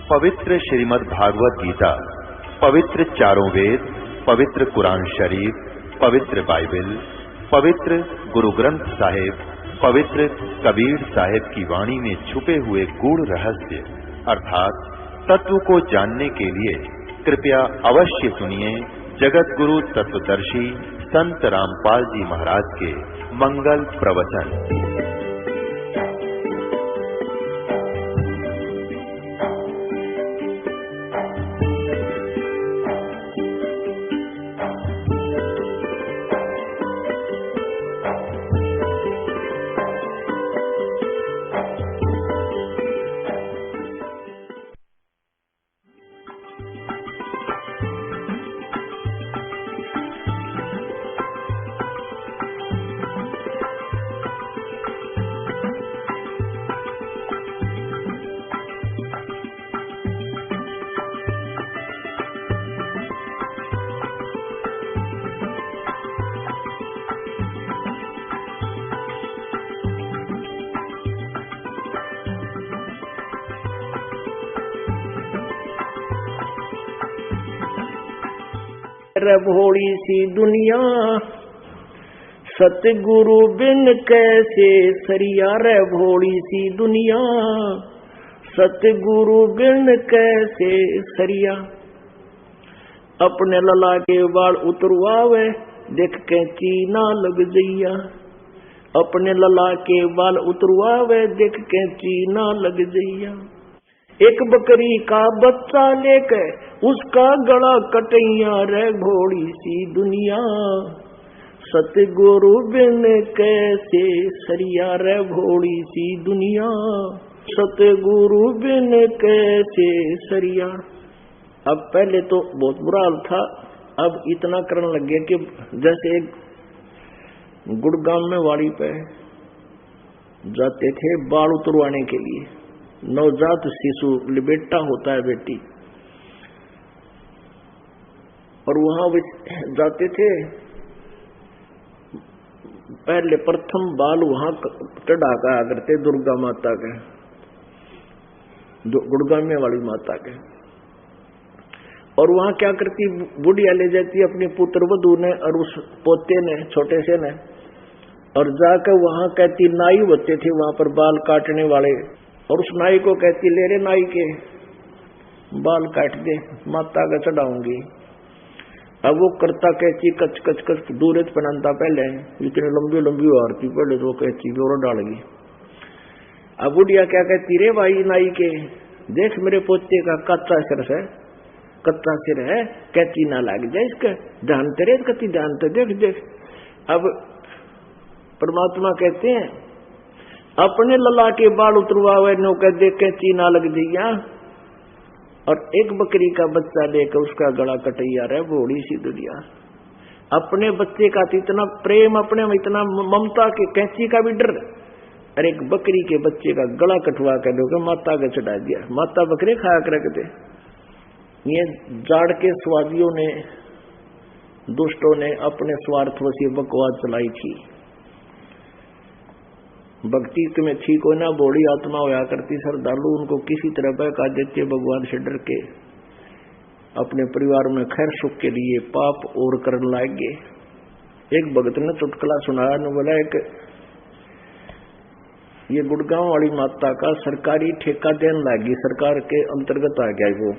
पवित्र श्रीमद् भागवत गीता, पवित्र चारों वेद, पवित्र कुरान शरीफ, पवित्र बाइबल, पवित्र गुरु ग्रंथ साहिब, पवित्र कबीर साहिब की वाणी में छुपे हुए गूढ़ रहस्य अर्थात तत्व को जानने के लिए कृपया अवश्य सुनिए जगत गुरु तत्वदर्शी संत रामपाल जी महाराज के मंगल प्रवचन। भोली सी दुनिया सतगुरु बिन कैसे सरिया रे, भोली सी दुनिया सतगुरु बिन कैसे सरिया। अपने लला के बाल उतरवावे देख के चीना लग जइया, अपने लला के बाल उतरवावे देख के चीना लग जइया। एक बकरी का बच्चा लेकर उसका गला कटैया रे, भोली सी दुनिया सतगुरु बिन कैसे सरिया रे, भोली सी दुनिया सतगुरु बिन कैसे सरिया। अब पहले तो बहुत बुरा हाल था, अब इतना करने लग गया कि जैसे एक गुड़गांव में वाड़ी पे जाते थे बाल उतरवाने के लिए, नवजात शिशु लिबेटा होता है बेटी, और वहां जाते थे। पहले प्रथम बाल वहां चढ़ा कर करते दुर्गा माता के, गुड़गांव में वाली माता के, और वहां क्या करती बुढ़िया ले जाती अपनी पुत्र वधू ने और उस पोते ने छोटे से ने, और जाकर वहां कहती नाई होते थे वहां पर बाल काटने वाले, और उस नाई को कहती ले रे नाई के बाल काट दे माता का चढ़ाऊंगी। अब वो करता कहती कच कच कच दूर पहनता, पहले इतनी लंबी लंबी आरती पहले तो कहती और डालेगी। अब बुढ़िया क्या कहती रे भाई नाई के देख मेरे पोते का कच्चा सिर है, कच्चा सिर है, कहती ना लग जाए इसका ध्यान तेरे कहती ध्यान तो देख देख। अब परमात्मा कहते हैं अपने लला के बाल उतरवावे नो कह देख के चीना लग दिया, और एक बकरी का बच्चा लेकर उसका गला कटैया रहे, भोली सी दुनिया। अपने बच्चे का इतना प्रेम, अपने में इतना ममता के कैंची का भी डर, और एक बकरी के बच्चे का गला कटवा कर लोग माता का चढ़ा दिया। माता बकरे खाया करते। ये जाड़ के स्वादियों ने, दुष्टों ने अपने स्वार्थ वशी बकवास चलाई थी। भक्ति में थी कोई ना बोली आत्मा होया करती श्रद्धालु, उनको किसी तरह बहका देते भगवान से डर के, अपने परिवार में खैर सुख के लिए पाप और करने लागे। एक भगत ने चुटकुला सुनाया न, बोला एक ये गुड़गांव वाली माता का सरकारी ठेका देने लगी, सरकार के अंतर्गत आ गया वो,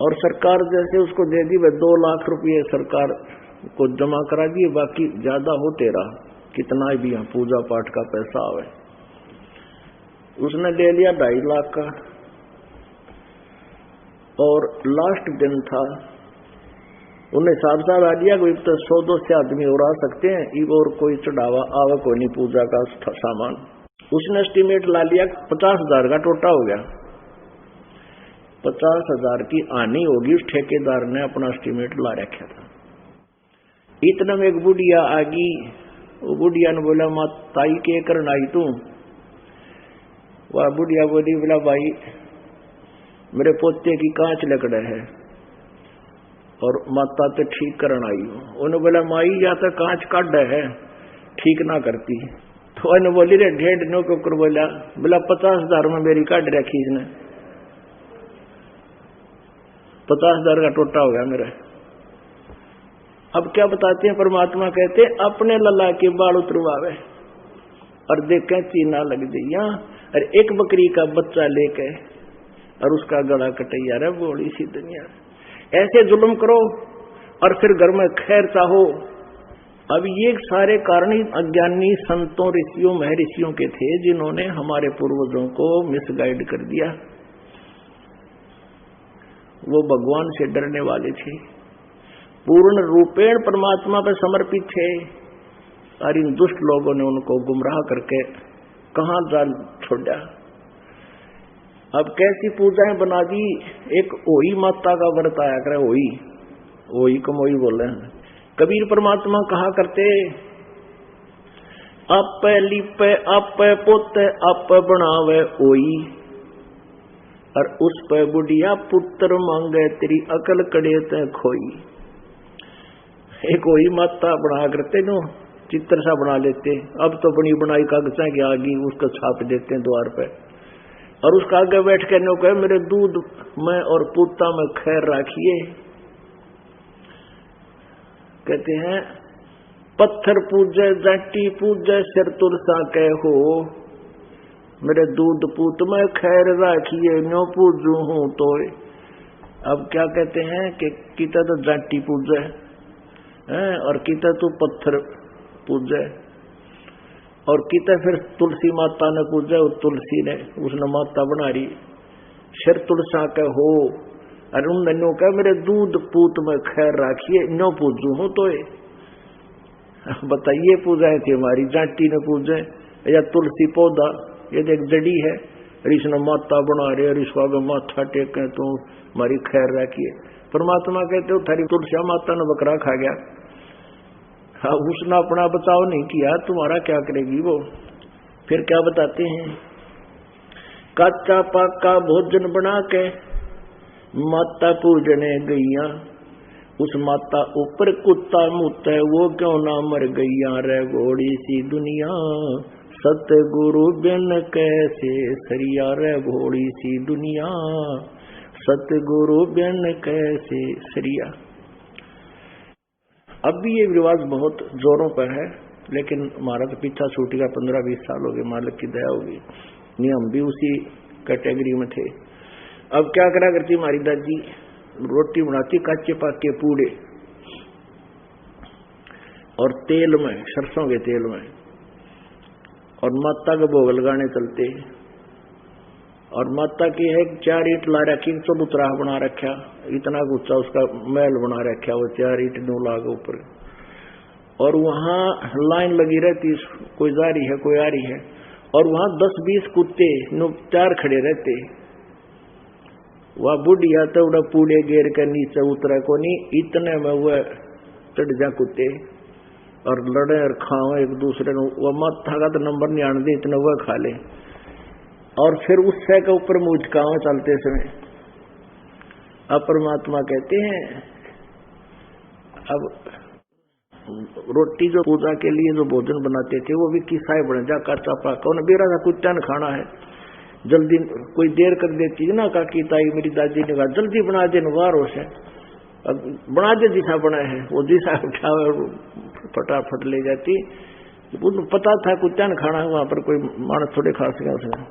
और सरकार जैसे उसको दे दी 2 लाख रुपये सरकार को जमा करा दिए, बाकी ज्यादा हो तेरा कितना भी यहाँ पूजा पाठ का पैसा आवे। उसने ले लिया 2.5 लाख का, और लास्ट दिन था, उन्हें साफ साफ आ दिया कोई तो 100-200 आदमी और आ सकते हैं, इब और कोई चढ़ावा आवे कोई नहीं पूजा का सामान। उसने एस्टीमेट ला लिया 50,000 का टोटा हो गया, 50,000 की आनी होगी, उस ठेकेदार ने अपना एस्टीमेट ला रखा था। इतना में एक बुढ़िया आ गई, वो बुढ़िया ने बोला माँ ताई के करना आई तू? वह बुढ़िया बोली बोला भाई मेरे पोते की कांच लकड़ा है और माता तो ठीक करना आई हूँ। उन्होंने बोला माई या तो कांच काट है ठीक ना करती, तो उन्हें बोली रे 1.5 नो को बोला 50,000 में मेरी काट रखी इसने। 50,000 का टोटा हो गया मेरा। अब क्या बताते हैं परमात्मा, कहते अपने लला के बाल उतरवावे और देखें चीना लग दिया, और एक बकरी का बच्चा लेके और उसका गला कटैया रे बोली सी दुनिया। ऐसे जुल्म करो और फिर घर में खैर चाहो। अब ये सारे कारण ही अज्ञानी संतों, ऋषियों, महर्षियों के थे, जिन्होंने हमारे पूर्वजों को मिसगाइड कर दिया। वो भगवान से डरने वाले थे, पूर्ण रूपेण परमात्मा पर समर्पित थे, और इन दुष्ट लोगों ने उनको गुमराह करके कहां जाल छोड़ा। अब कैसी पूजाएं बना दी। एक ओही माता का व्रत आया करे, ओही कमोई बोल रहे हैं। कबीर परमात्मा कहा करते, आप लिपे आप पोते आप बनावे ओई, और उस पे बुढ़िया पुत्र मांगे तेरी अकल कड़े ते खोई। एक वही माता बना करते नो, चित्र सा बना लेते। अब तो बनी बनाई कागजा की आगी उसको छाप देते हैं द्वार पे, और उसका आगे बैठ के नो कहे मेरे दूध में और पूता में खैर राखिए। कहते हैं पत्थर पूजे जाटी पूजे सिर तुलसा कह हो, मेरे दूध पूत में खैर राखिए न्यो पूजू हूं तो। अब क्या कहते हैं कि किता तो जाटी पूजे और किता तो पत्थर पूजे, और किता फिर तुलसी माता ने पूजा, तुलसी ने उसने माता बना रही। सिर तुलसा के हो और उन नो कह मेरे दूध पूत में खैर राखिए नो पूजू हूं तो। बताइए पूजाएं थी हमारी, जाटी ने पूजे या तुलसी पौधा, ये एक जड़ी है, और इसने माता बना रहे और इसको अगर माथा टेके तो हमारी खैर रखिए। परमात्मा कहते हो थारी तुलसी माता ने बकरा खा गया, हाँ उसने अपना बचाव नहीं किया, तुम्हारा क्या करेगी वो। फिर क्या बताते हैं, कच्चा पाका भोजन बना के माता पूजने गईया, उस माता ऊपर कुत्ता मुत है वो क्यों ना मर गईया रे घोड़ी सी दुनिया। सतगुरु बिन कैसे सरिया रे घोड़ी सी दुनिया, सतगुरु बिन कैसे सरिया। अब भी ये रिवाज बहुत जोरों पर है, लेकिन हमारा तो पीछा छूट गया, 15-20 साल हो गए, मालिक की दया होगी। नियम भी उसी कैटेगरी में थे। अब क्या करा करती हमारी दादी, रोटी बनाती कच्चे पाके पूड़े और तेल में, सरसों के तेल में, और माता के भोग लगाने चलते। और माता की है 4 ईंट ला रखी, चबूतरा बना रखा, इतना गुच्छा उसका महल बना रखा, वो 4 ईंट 9 लाख ऊपर, और वहां लाइन लगी रहती, कोई जा रही है कोई आ रही है, और वहां 10-20 कुत्ते 4 खड़े रहते। वह बुढ़िया तो उड़ा पूड़े गेर के नीचे उतरा को नहीं, इतने में वह चढ़ जा कुत्ते और लड़े और खाओ एक दूसरे को। वह माथा का तो नंबर नहीं आने दे, इतने वह खा ले, और फिर उससे के ऊपर मुझकाओ चलते समय। अब परमात्मा कहते हैं, अब रोटी जो पूजा के लिए जो भोजन बनाते थे वो भी किसाए बने जा कच्चा पाका, उन्हें बेरा था कुत्ता ने खाना है, जल्दी कोई देर कर देती है ना, काकी ताई मेरी दादी ने कहा जल्दी बना दे वार हो से, अब बना दे जिसा बना है, वो जिसा उठावे फटाफट ले जाती। उनको पता था कुत्ता ने खाना है, वहां पर कोई मानस थोड़े खा सके उसने।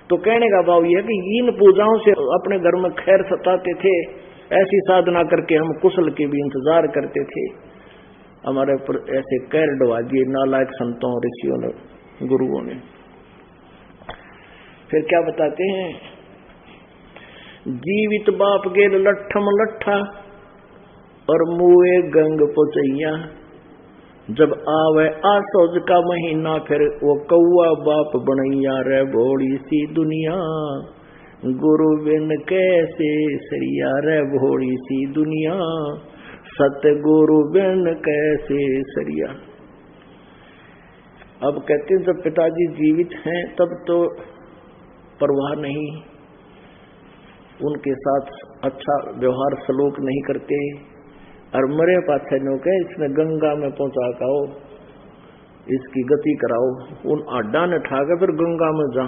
तो कहने का भाव यह कि इन पूजाओं से अपने घर में खैर सताते थे, ऐसी साधना करके हम कुशल के भी इंतजार करते थे। हमारे ऊपर ऐसे कैर डवा दिए नालायक संतों ऋषियों ने, गुरुओं ने। फिर क्या बताते हैं, जीवित बाप गेल लट्ठम लट्ठा और मुए गंग पोचैया, जब आवे आसोज का महीना फिर वो कौआ बाप बनैया रे भोड़ी सी दुनिया। गुरु बिन कैसे सरिया रे भोड़ी सी दुनिया, सतगुरु बिन कैसे सरिया। अब कहते हैं जब पिताजी जीवित हैं तब तो परवाह नहीं, उनके साथ अच्छा व्यवहार सलूक नहीं करते, और मरे पाछे नो के इसने गंगा में पहुंचा काओ, इसकी गति कराओ, उन आड्डा ने ठा के फिर गंगा में जा।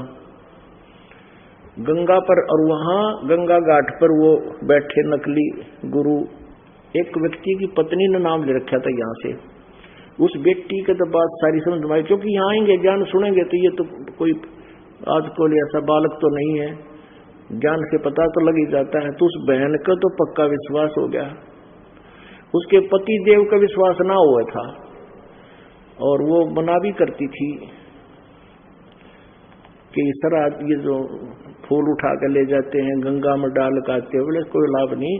गंगा पर, और वहां गंगा घाट पर वो बैठे नकली गुरु, एक व्यक्ति की पत्नी ने नाम ले रखा था यहाँ से। उस बेटी के तो बात सारी समझ में आई, क्योंकि यहाँ आएंगे ज्ञान सुनेंगे तो ये तो कोई आजकल ऐसा बालक तो नहीं है, ज्ञान से पता तो लग ही जाता है। तो उस बहन का तो पक्का विश्वास हो गया, उसके पति देव का विश्वास ना हुआ था, और वो मना भी करती थी कि इस तरह ये जो फूल उठा कर ले जाते हैं गंगा में डाल काटते, बोले कोई लाभ नहीं,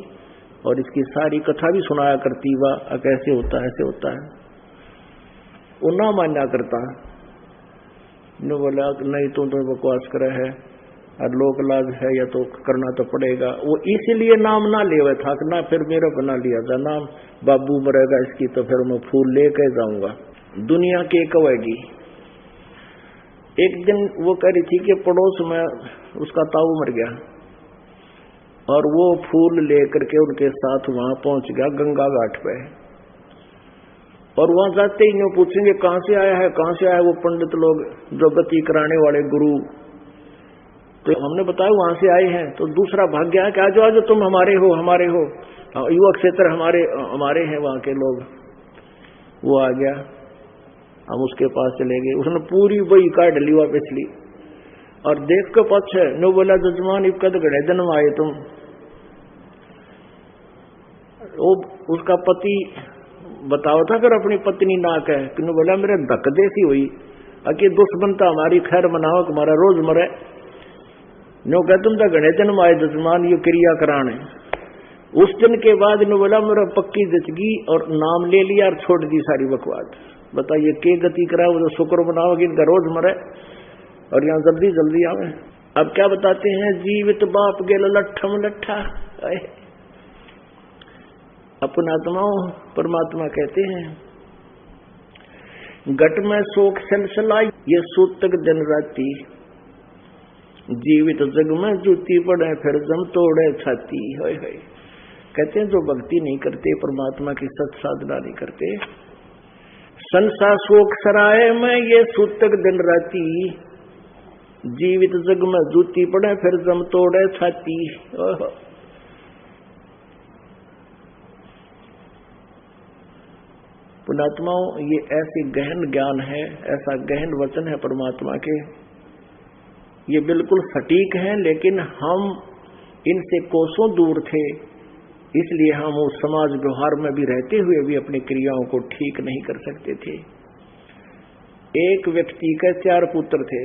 और इसकी सारी कथा भी सुनाया करती, वाह कैसे होता है ऐसे होता है। वो ना मान्या करता, ने बोला नहीं तुम तो बकवास करे है, और लोक लाज है या तो करना तो पड़ेगा। वो इसीलिए नाम ना लेवे था कि ना फिर मेरा बना लिया था नाम, बाबू मरेगा इसकी तो फिर मैं फूल लेके जाऊंगा। दुनिया के कवेगी। एक दिन वो कह रही थी कि पड़ोस में उसका ताऊ मर गया, और वो फूल लेकर के उनके साथ वहां पहुंच गया गंगा घाट पे, और वहां जाते ही यूं पूछेंगे कहां से आया है, कहां से आया है वो पंडित लोग जो गति कराने वाले गुरु। तो हमने बताया वहां से आए हैं, तो दूसरा भाग गया कि आज आज तुम हमारे हो, हमारे हो, युवा क्षेत्र हमारे हैं वहां के लोग। वो आ गया, हम उसके पास चले गए, उसने पूरी वही काट ली वापस ली, और देख के पक्ष नो बोला जजमान इब कद गड़े दिन में आए तुम। वो उसका पति बताओ था फिर अपनी पत्नी ना कहे कि नो बोला मेरे धक देसी हुई अकी दुश्मनता हमारी खैर मनाओ हमारा रोज मरे, नो कह तुम तो गणे दिन में आए जजमान ये क्रिया कराने। उस दिन के बाद नो बोला मेरा पक्की जचगी, और नाम ले लिया और छोड़ दी सारी बकवास। बताइए के गति करा, वो जो शुक्र बनाओ कि इनका रोज मरे और यहाँ जल्दी जल्दी आवे। अब क्या बताते हैं, जीवित बाप गेल लट्ठम लट्ठा। अपन आत्माओं परमात्मा कहते हैं घट में शोक सलसला ये सूतक दिन राती, जीवित जग में जूती पड़े फिर जम तोड़े छाती। होय होय। कहते हैं जो भक्ति नहीं करते, परमात्मा की सत साधना नहीं करते, संसा शोक सराय में ये सूतक दिन राती, जीवित जग में जूती पड़े फिर जम तोड़े छाती। पुणात्माओं ये ऐसी गहन ज्ञान है, ऐसा गहन वचन है परमात्मा के, ये बिल्कुल सटीक है, लेकिन हम इनसे कोसों दूर थे, इसलिए हम उस समाज व्यवहार में भी रहते हुए भी अपनी क्रियाओं को ठीक नहीं कर सकते थे। एक व्यक्ति के 4 पुत्र थे,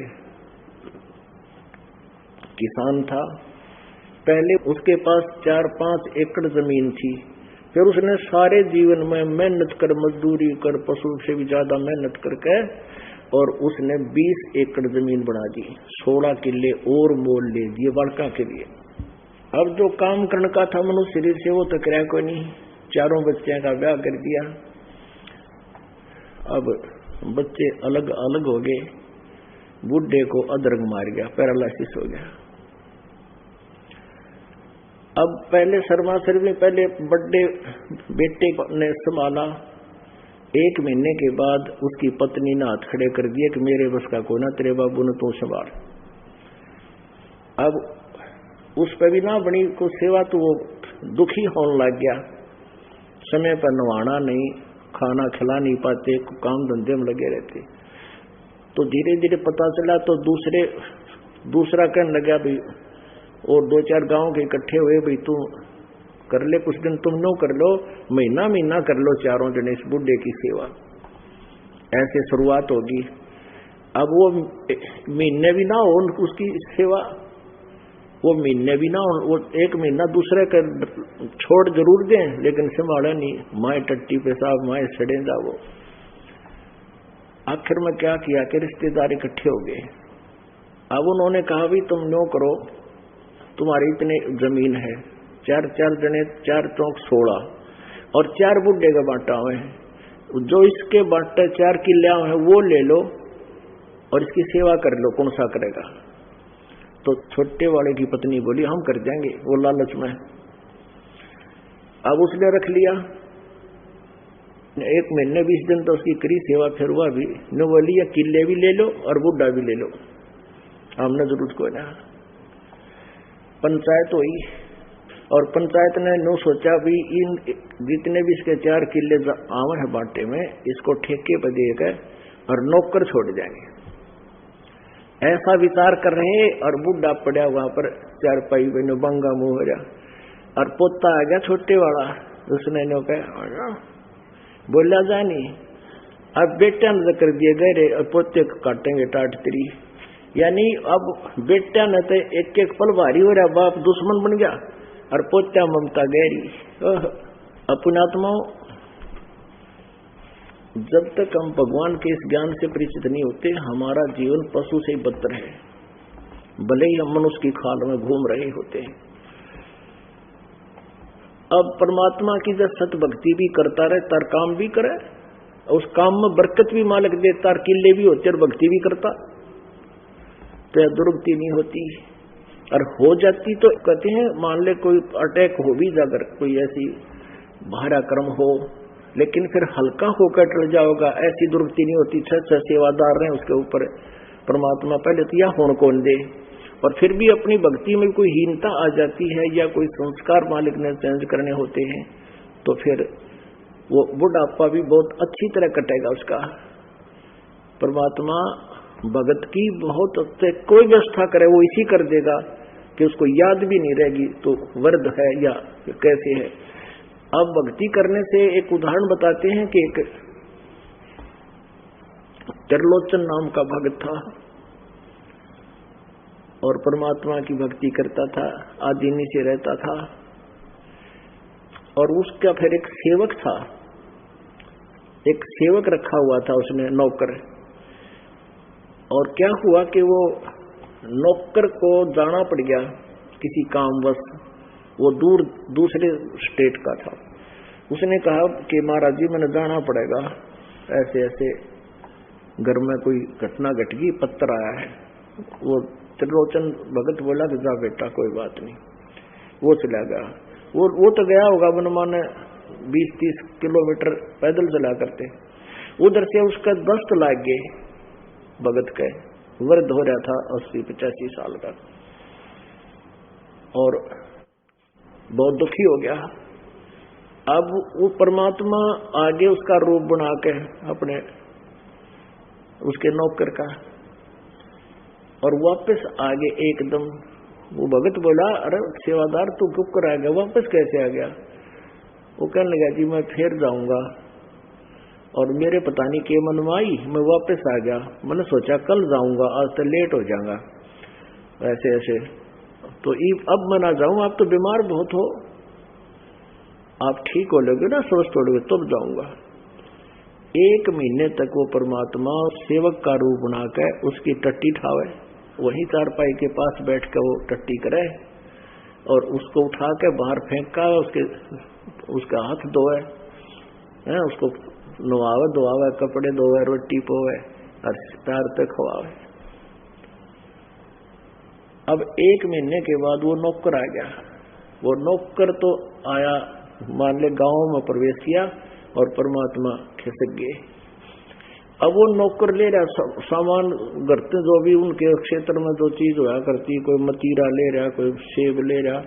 किसान था, पहले उसके पास 4-5 एकड़ जमीन थी, फिर उसने सारे जीवन में मेहनत कर, मजदूरी कर, पशु से भी ज्यादा मेहनत करके, और उसने 20 एकड़ जमीन बना दी, 16 किले और मोल ले दिए बालका के लिए। अब जो काम करने का था मनुष्य शरीर से वो तो कराया कोई नहीं, 4 बच्चों का ब्याह कर दिया। अब बच्चे अलग अलग हो गए, बुढ़े को अदरक मार गया, पैरालिसिस हो गया। अब पहले शर्माशर में पहले बड़े बेटे ने संभाला, 1 महीने के बाद उसकी पत्नी ने हाथ खड़े कर दिए कि मेरे बस का कोई ना, तेरे बाबू ने तो संभाल। अब उस पर भी ना बनी को सेवा, तो वो दुखी होने लग गया, समय पर नवाना नहीं, खाना खिला नहीं पाते, काम धंधे में लगे रहते। तो धीरे धीरे पता चला, तो दूसरा कहने लगा भाई, और 2-4 गांव के इकट्ठे हुए, भाई तुम कर ले कुछ दिन, तुम नो कर लो, महीना महीना कर लो, 4 जने इस बुढ़े की सेवा। ऐसे शुरुआत होगी। अब वो महीने भी ना हो उसकी सेवा, वो महीने भी ना हो, वो 1 महीना दूसरे का छोड़ जरूर दें, लेकिन संभाले नहीं, माए टट्टी पेशाब, माए सड़े जाओ। आखिर में क्या किया कि रिश्तेदार इकट्ठे हो गए। अब उन्होंने कहा भी तुम नो करो, तुम्हारी इतने जमीन है, 4 जने, 4 चौक 16, और 4 बुढ़े का बांटा हुए हैं, जो इसके बांटे 4 किले हैं वो ले लो और इसकी सेवा कर लो, कौन सा करेगा। तो छोटे वाले की पत्नी बोली हम कर देंगे, वो लालच में। अब उसने रख लिया, 1 महीने 20 दिन तो उसकी करी सेवा, फिर हुआ भी न बोली या किले भी ले लो और बुढ़ा भी ले लो, हमने जरूरत को ना। पंचायत हुई और पंचायत ने नो सोचा भी इन जितने भी इसके 4 किले आवे है बाटे में इसको ठेके पर देकर और नौकर छोड़ जाएंगे, ऐसा विचार कर रहे। और बुढ़ा पड़ा वहां पर 4 पाई बनो बंगा मुंह हो रहा और पोता आ गया छोटे वाला, उसने नो कहा बोला जा नहीं, अब बेटा ने कर दिए गए और पोते को काटेंगे टाट तेरी। यानी अब बेटा ने तो एक एक पल भारी हो रहा, बाप दुश्मन बन गया और पोत्या ममता गहरी। अपनात्माओं, जब तक हम भगवान के इस ज्ञान से परिचित नहीं होते हमारा जीवन पशु से ही बदतर है, भले ही हम मनुष्य की खाल में घूम रहे होते हैं। अब परमात्मा की जब सत भक्ति भी करता रहे तार काम भी करे, उस काम में बरकत भी मालिक दे, तार किले भी होते और भक्ति भी करता तो यह दुर्गति नहीं होती। और हो जाती तो कहते हैं मान ले कोई अटैक हो भी जाकर कोई ऐसी भारा कर्म हो, लेकिन फिर हल्का होकर टल जाओगा, ऐसी दुर्गति नहीं होती। 6 सेवादार रहे उसके ऊपर परमात्मा पहले तो या होने कौन दे, और फिर भी अपनी भक्ति में कोई हीनता आ जाती है या कोई संस्कार मालिक ने चेंज करने होते हैं तो फिर वो बुढ़ापा भी बहुत अच्छी तरह कटेगा उसका। परमात्मा भगत की बहुत कोई व्यवस्था करे वो इसी कर देगा कि उसको याद भी नहीं रहेगी तो वर्द है या कैसे है। अब भक्ति करने से एक उदाहरण बताते हैं कि एक त्रिलोचन नाम का भगत था और परमात्मा की भक्ति करता था, आदीनी से रहता था। और उसका फिर एक सेवक था, एक सेवक रखा हुआ था उसने नौकर। और क्या हुआ कि वो नौकर को जाना पड़ गया किसी कामवश, वो दूसरे स्टेट का था। उसने कहा कि महाराज जी मैंने जाना पड़ेगा, ऐसे ऐसे घर में कोई घटना घट गई, पत्र आया है। वो त्रिलोचन भगत बोला कि जा बेटा कोई बात नहीं, वो चला गया। वो तो गया होगा मनमाने 20-30 किलोमीटर पैदल चला करते, उधर से उसका दस्त लाग गए। भगत के वृद्ध हो रहा था 80-85 साल का और बहुत दुखी हो गया। अब वो परमात्मा आगे उसका रूप बना के अपने उसके नौकर का और वापस आगे एकदम वो भगत बोला अरे सेवादार तू चुप कर आ गया, वापस कैसे आ गया? वो कहने लगा जी मैं फिर जाऊंगा और मेरे पता नहीं के मन में आई, मैं वापस आ गया। मैंने सोचा कल जाऊंगा, आज तो लेट हो जाऊंगा, ऐसे ऐसे तो अब मैं ना जाऊं, आप तो बीमार बहुत हो, आप ठीक हो लोगे ना, स्वस्थ हो लोगे तब जाऊंगा। 1 महीने तक वो परमात्मा सेवक का रूप बनाकर उसकी टट्टी ठावे, वहीं चारपाई के पास बैठ कर वो टट्टी करे और उसको उठा के बाहर फेंका, उसका हाथ धोए, उसको नवावे धोआवे, कपड़े धोवे, रोटी पोवे और प्यार तक खवावे। अब 1 महीने के बाद वो नौकर आ गया। वो नौकर तो आया, मान ले गांव में प्रवेश किया और परमात्मा खिसक गए। अब वो नौकर ले रहा सामान घर से, जो भी उनके क्षेत्र में जो चीज होया करती, कोई मतीरा ले रहा, कोई सेब ले रहा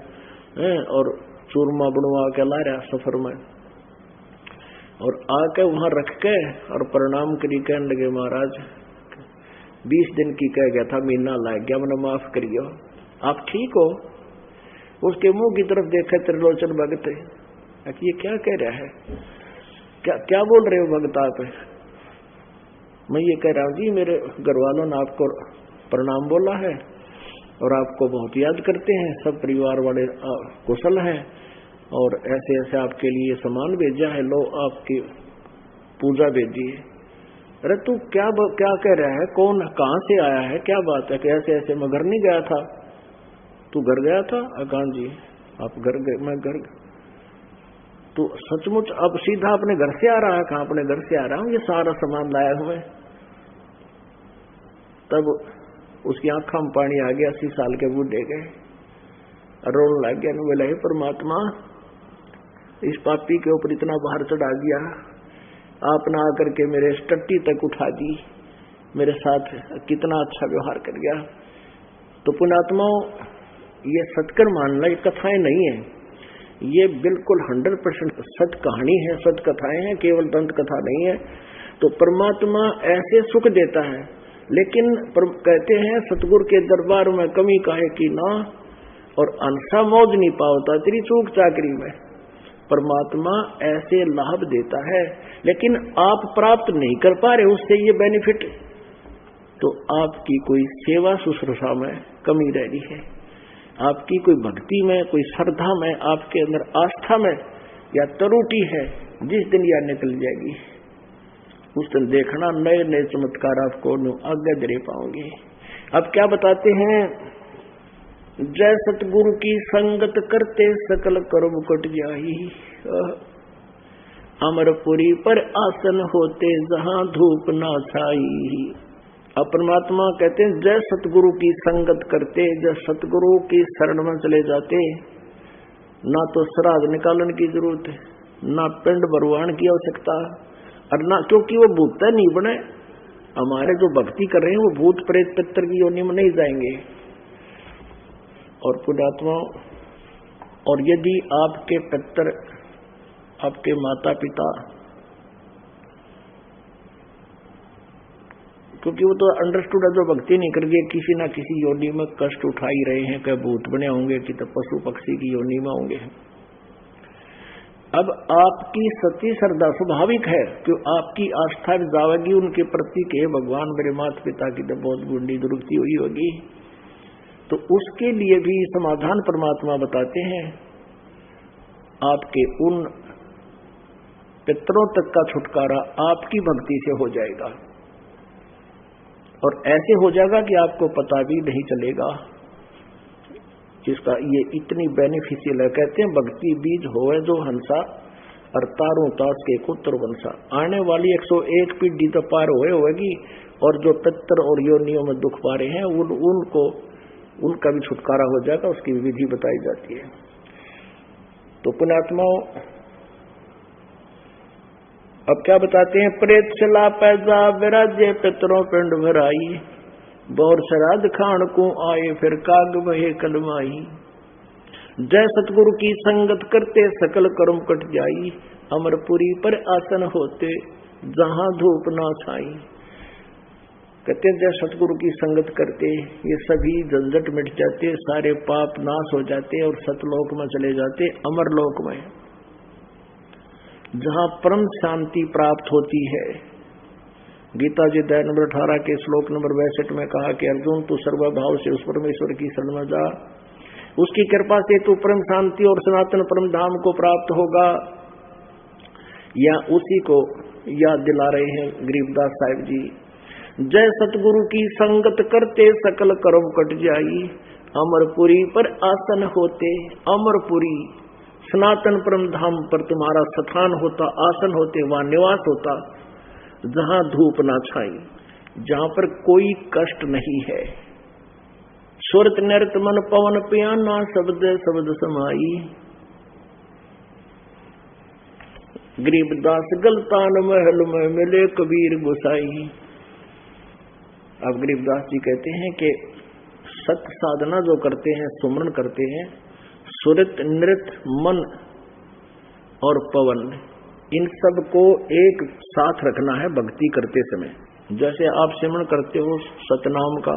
है और चूरमा बनवा के ला रहा सफर में, और आके वहां रख के और प्रणाम करी कहने लगे महाराज 20 दिन की कह गया था, महीना लग गया, मैंने माफ करियो, आप ठीक हो? उसके मुंह की तरफ देखा त्रिलोचन भगत, ये क्या कह रहा है, क्या बोल रहे हो भगत आप? मैं ये कह रहा हूं जी मेरे घर वालों ने आपको प्रणाम बोला है और आपको बहुत याद करते हैं, सब परिवार वाले कुशल हैं और ऐसे ऐसे आपके लिए सामान भेजा है, लो आपकी पूजा भेजी है। अरे तू क्या कह रहा है, कौन कहां से आया है, क्या बात है? ऐसे ऐसे मैं घर नहीं गया था, तू घर गया था? अकान जी आप घर गए, मैं घर, तू सचमुच अब सीधा अपने घर से आ रहा है? कहा अपने घर से आ रहा हूं, ये सारा सामान लाया हुए। तब उसकी आंखों में पानी आ गया, 80 साल के बूढ़े गए, रोने लग गया। बोला हे परमात्मा इस पापी के ऊपर इतना भार चढ़ा दिया, आपने आकर के मेरे टट्टी तक उठा दी, मेरे साथ कितना अच्छा व्यवहार कर गया। तो पुण्यात्माओं ये सतकर मानना, ये कथाएं नहीं है, ये बिल्कुल 100% सत्य कहानी है, सत्य कथाएं हैं, केवल दंत कथा नहीं है। तो परमात्मा ऐसे सुख देता है, लेकिन कहते हैं सतगुरु के दरबार में कमी काहे की ना, और अंसा मौज नहीं पाता तेरी चूक चाकरी में। परमात्मा ऐसे लाभ देता है, लेकिन आप प्राप्त नहीं कर पा रहे उससे ये बेनिफिट, तो आपकी कोई सेवा शुश्रूषा में कमी रह रही है, आपकी कोई भक्ति में, कोई श्रद्धा में, आपके अंदर आस्था में या त्रुटि है। जिस दिन यह निकल जाएगी उस दिन देखना नए नए चमत्कार आपको आगे दे पाओगे। अब क्या बताते हैं, जय सतगुरु की संगत करते सकल कर्म कट जाई, अमरपुरी पर आसन होते जहां धूप ना छाई। अब परमात्मा कहते हैं जय सतगुरु की संगत करते, जय सतगुरु की शरण में चले जाते, ना तो श्राद्ध निकालने की जरूरत है, ना पिंड भरवान की आवश्यकता, और ना, क्योंकि वो भूत नहीं बने, हमारे जो भक्ति कर रहे हैं वो भूत प्रेत पितर की योनि में नहीं जाएंगे। और पुण्यात्मा, और यदि आपके पितर, आपके माता पिता, क्योंकि वो तो अंडरस्टूड है, जो भक्ति नहीं करके किसी ना किसी योनि में कष्ट उठा ही रहे हैं, कहीं भूत बने होंगे कि तो पशु पक्षी की योनि में होंगे। अब आपकी सच्ची श्रद्धा स्वाभाविक है कि आपकी आस्था जावेगी उनके प्रति के भगवान मेरे माता पिता की तो बहुत गुंडी दुरुक्ति हुई होगी, तो उसके लिए भी समाधान परमात्मा बताते हैं। आपके उन पितरों तक का छुटकारा आपकी भक्ति से हो जाएगा, और ऐसे हो जाएगा कि आपको पता भी नहीं चलेगा। जिसका ये इतनी बेनिफिशियल है, कहते हैं भक्ति बीज होवे जो हंसा, और तारों तास के कुत्र वंशा। आने वाली 101 पीढ़ी तो पार होएगी, और जो पितर और योनियों में दुख पा रहे हैं उनको उनका भी छुटकारा हो जाएगा, उसकी विधि बताई जाती है। तो पुण्यात्माओं, अब क्या बताते हैं, प्रेत चला पैजा विराजे पितरों पिंड भराई, बौर श्राद्ध खान को आए फिर काग वहे कलमाई। जय सतगुरु की संगत करते सकल कर्म कट जाई, अमरपुरी पर आसन होते जहां धूप ना छाई। कहते हैं जय सतगुरु की संगत करते ये सभी झंझट मिट जाते, सारे पाप नाश हो जाते और सतलोक में चले जाते, अमर लोक में जहां परम शांति प्राप्त होती है। गीता जी अध्याय नंबर 18 के श्लोक नंबर 62 में कहा कि अर्जुन तू सर्वभाव से उस परमेश्वर की शरण में जा, उसकी कृपा से तू परम शांति और सनातन परम धाम को प्राप्त होगा। या उसी को याद दिला रहे हैं गरीबदास साहिब जी। जय सतगुरु की संगत करते सकल कर्म कट जाई, अमरपुरी पर आसन होते, अमरपुरी सनातन परम धाम पर तुम्हारा स्थान होता, आसन होते, वहां निवास होता, जहां धूप ना छाई, जहां पर कोई कष्ट नहीं है। सुरत नृत मन पवन पियाना, शब्द शब्द समाई। गरीबदास गलतान महल में मिले कबीर गोसाई। अब गरीबदास जी कहते हैं कि सत साधना जो करते हैं, सुमरन करते हैं, सुरत नृत मन और पवन, इन सब को एक साथ रखना है भक्ति करते समय। जैसे आप सिमरन करते हो सतनाम का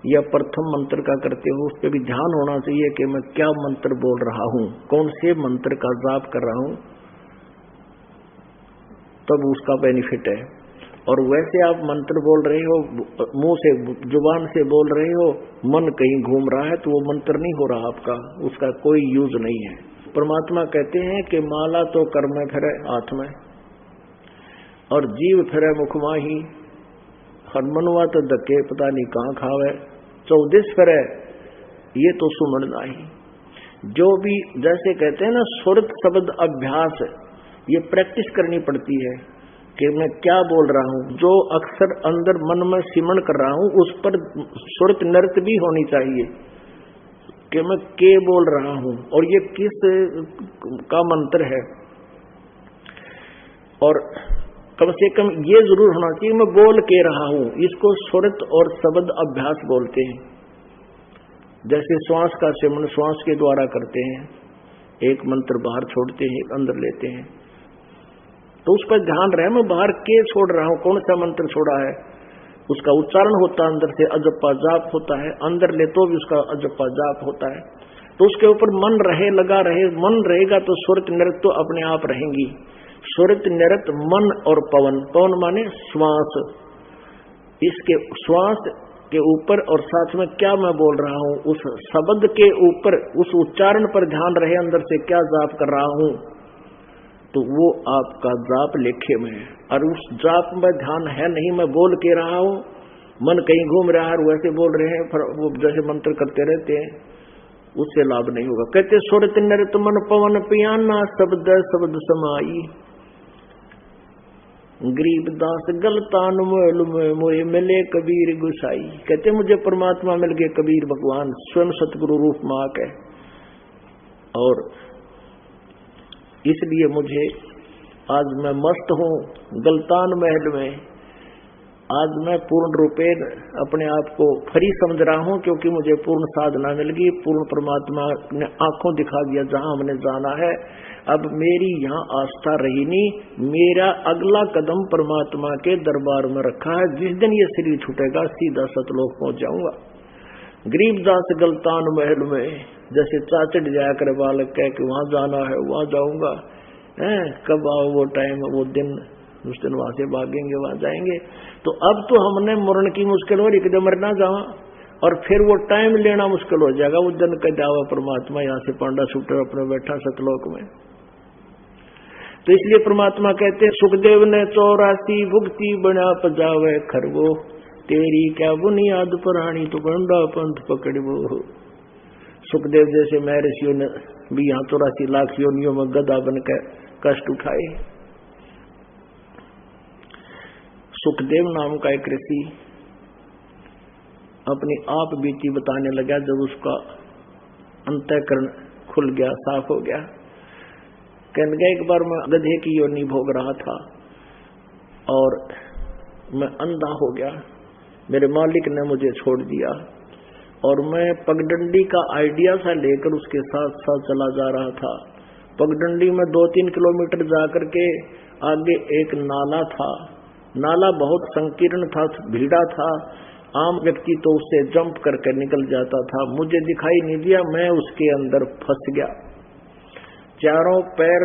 या प्रथम मंत्र का करते हो, उस पर भी ध्यान होना चाहिए कि मैं क्या मंत्र बोल रहा हूं, कौन से मंत्र का जाप कर रहा हूं, तब उसका बेनिफिट है। और वैसे आप मंत्र बोल रहे हो, मुंह से जुबान से बोल रहे हो, मन कहीं घूम रहा है, तो वो मंत्र नहीं हो रहा आपका, उसका कोई यूज नहीं है। परमात्मा कहते हैं कि माला तो कर में फिरे हाथ में, और जीव फिरे मुख माही, हनुमनवा तो धक्के पता नहीं कहाँ खावे, 14 फिरे ये तो सुमन नाही। जो भी जैसे कहते हैं ना, सुरत शब्द अभ्यास, ये प्रैक्टिस करनी पड़ती है कि मैं क्या बोल रहा हूँ। जो अक्सर अंदर मन में सिमरन कर रहा हूँ उस पर सुरत नृत्य भी होनी चाहिए कि मैं के बोल रहा हूं और ये किस का मंत्र है, और कम से कम ये जरूर होना चाहिए मैं बोल के रहा हूं। इसको सुरत और शब्द अभ्यास बोलते हैं। जैसे श्वास का सेवन श्वास के द्वारा करते हैं, एक मंत्र बाहर छोड़ते हैं, एक अंदर लेते हैं, तो उस पर ध्यान रहे मैं बाहर के छोड़ रहा हूं, कौन सा मंत्र छोड़ा है, उसका उच्चारण होता है, अंदर से अजप्पा जाप होता है, अंदर ले तो भी उसका अजप्पा जाप होता है। तो उसके ऊपर मन रहे, लगा रहे, मन रहेगा तो सुरत निरत तो अपने आप रहेंगी। सुरत निरत मन और पवन, पवन माने श्वास, इसके श्वास के ऊपर और साथ में क्या मैं बोल रहा हूं, उस शब्द के ऊपर, उस उच्चारण पर ध्यान रहे, अंदर से क्या जाप कर रहा हूं, तो वो आपका जाप लेखे में है। और उस जाप में ध्यान है नहीं, मैं बोल के रहा हूं, मन कहीं घूम रहा है, वैसे बोल रहे हैं, वो जैसे मंत्र करते रहते हैं, उससे लाभ नहीं होगा। कहते सुरत नृत मन पवन पियाना, शब्द शब्द समाई, गरीबदास गलतान मोए मिले कबीर गुसाई। कहते मुझे परमात्मा मिल गए, कबीर भगवान स्वयं सतगुरु रूप में आके, और इसलिए मुझे आज मैं मस्त हूं गलतान महल में। आज मैं पूर्ण रूपे अपने आप को फ्री समझ रहा हूं, क्योंकि मुझे पूर्ण साधना मिल गई, पूर्ण परमात्मा ने आंखों दिखा दिया जहां हमने जाना है। अब मेरी यहाँ आस्था रही नहीं, मेरा अगला कदम परमात्मा के दरबार में रखा है। जिस दिन ये शरीर छूटेगा सीधा सतलोक पहुंच जाऊंगा। गरीबदास गलतान महल में, जैसे चाचड़ जाया करे बालक कह के वहां जाना है, वहां जाऊंगा, कब आओ वो टाइम, वो दिन, उस दिन वहां से भागेंगे, वहां जाएंगे। तो अब तो हमने मरण की मुश्किल हो रही, कदम मरना जावा, और फिर वो टाइम लेना मुश्किल हो जाएगा। उस दिन का जावा परमात्मा यहाँ से पांडा शूटर अपने बैठा सतलोक में। तो इसलिए परमात्मा कहते हैं, सुखदेव ने 84 भुगती बना पजावे खरगो, तेरी क्या बुनियाद पुरानी तो बंडा पंथ पकड़ो। सुखदेव जैसे महर्षियों ने भी यहाँ 84 लाख योनियों में गदा बनकर कष्ट उठाए। सुखदेव नाम का एक ऋषि अपनी आप बीती बताने लगा, जब उसका अंतःकरण खुल गया, साफ हो गया। कहने लगा, एक बार मैं गधे की योनि भोग रहा था और मैं अंधा हो गया, मेरे मालिक ने मुझे छोड़ दिया, और मैं पगडंडी का आइडिया सा लेकर उसके साथ साथ चला जा रहा था। पगडंडी में 2-3 किलोमीटर जाकर के आगे एक नाला था। नाला बहुत संकीर्ण था, भीड़ा था, आम व्यक्ति तो उससे जंप करके निकल जाता था। मुझे दिखाई नहीं दिया, मैं उसके अंदर फंस गया। चारों पैर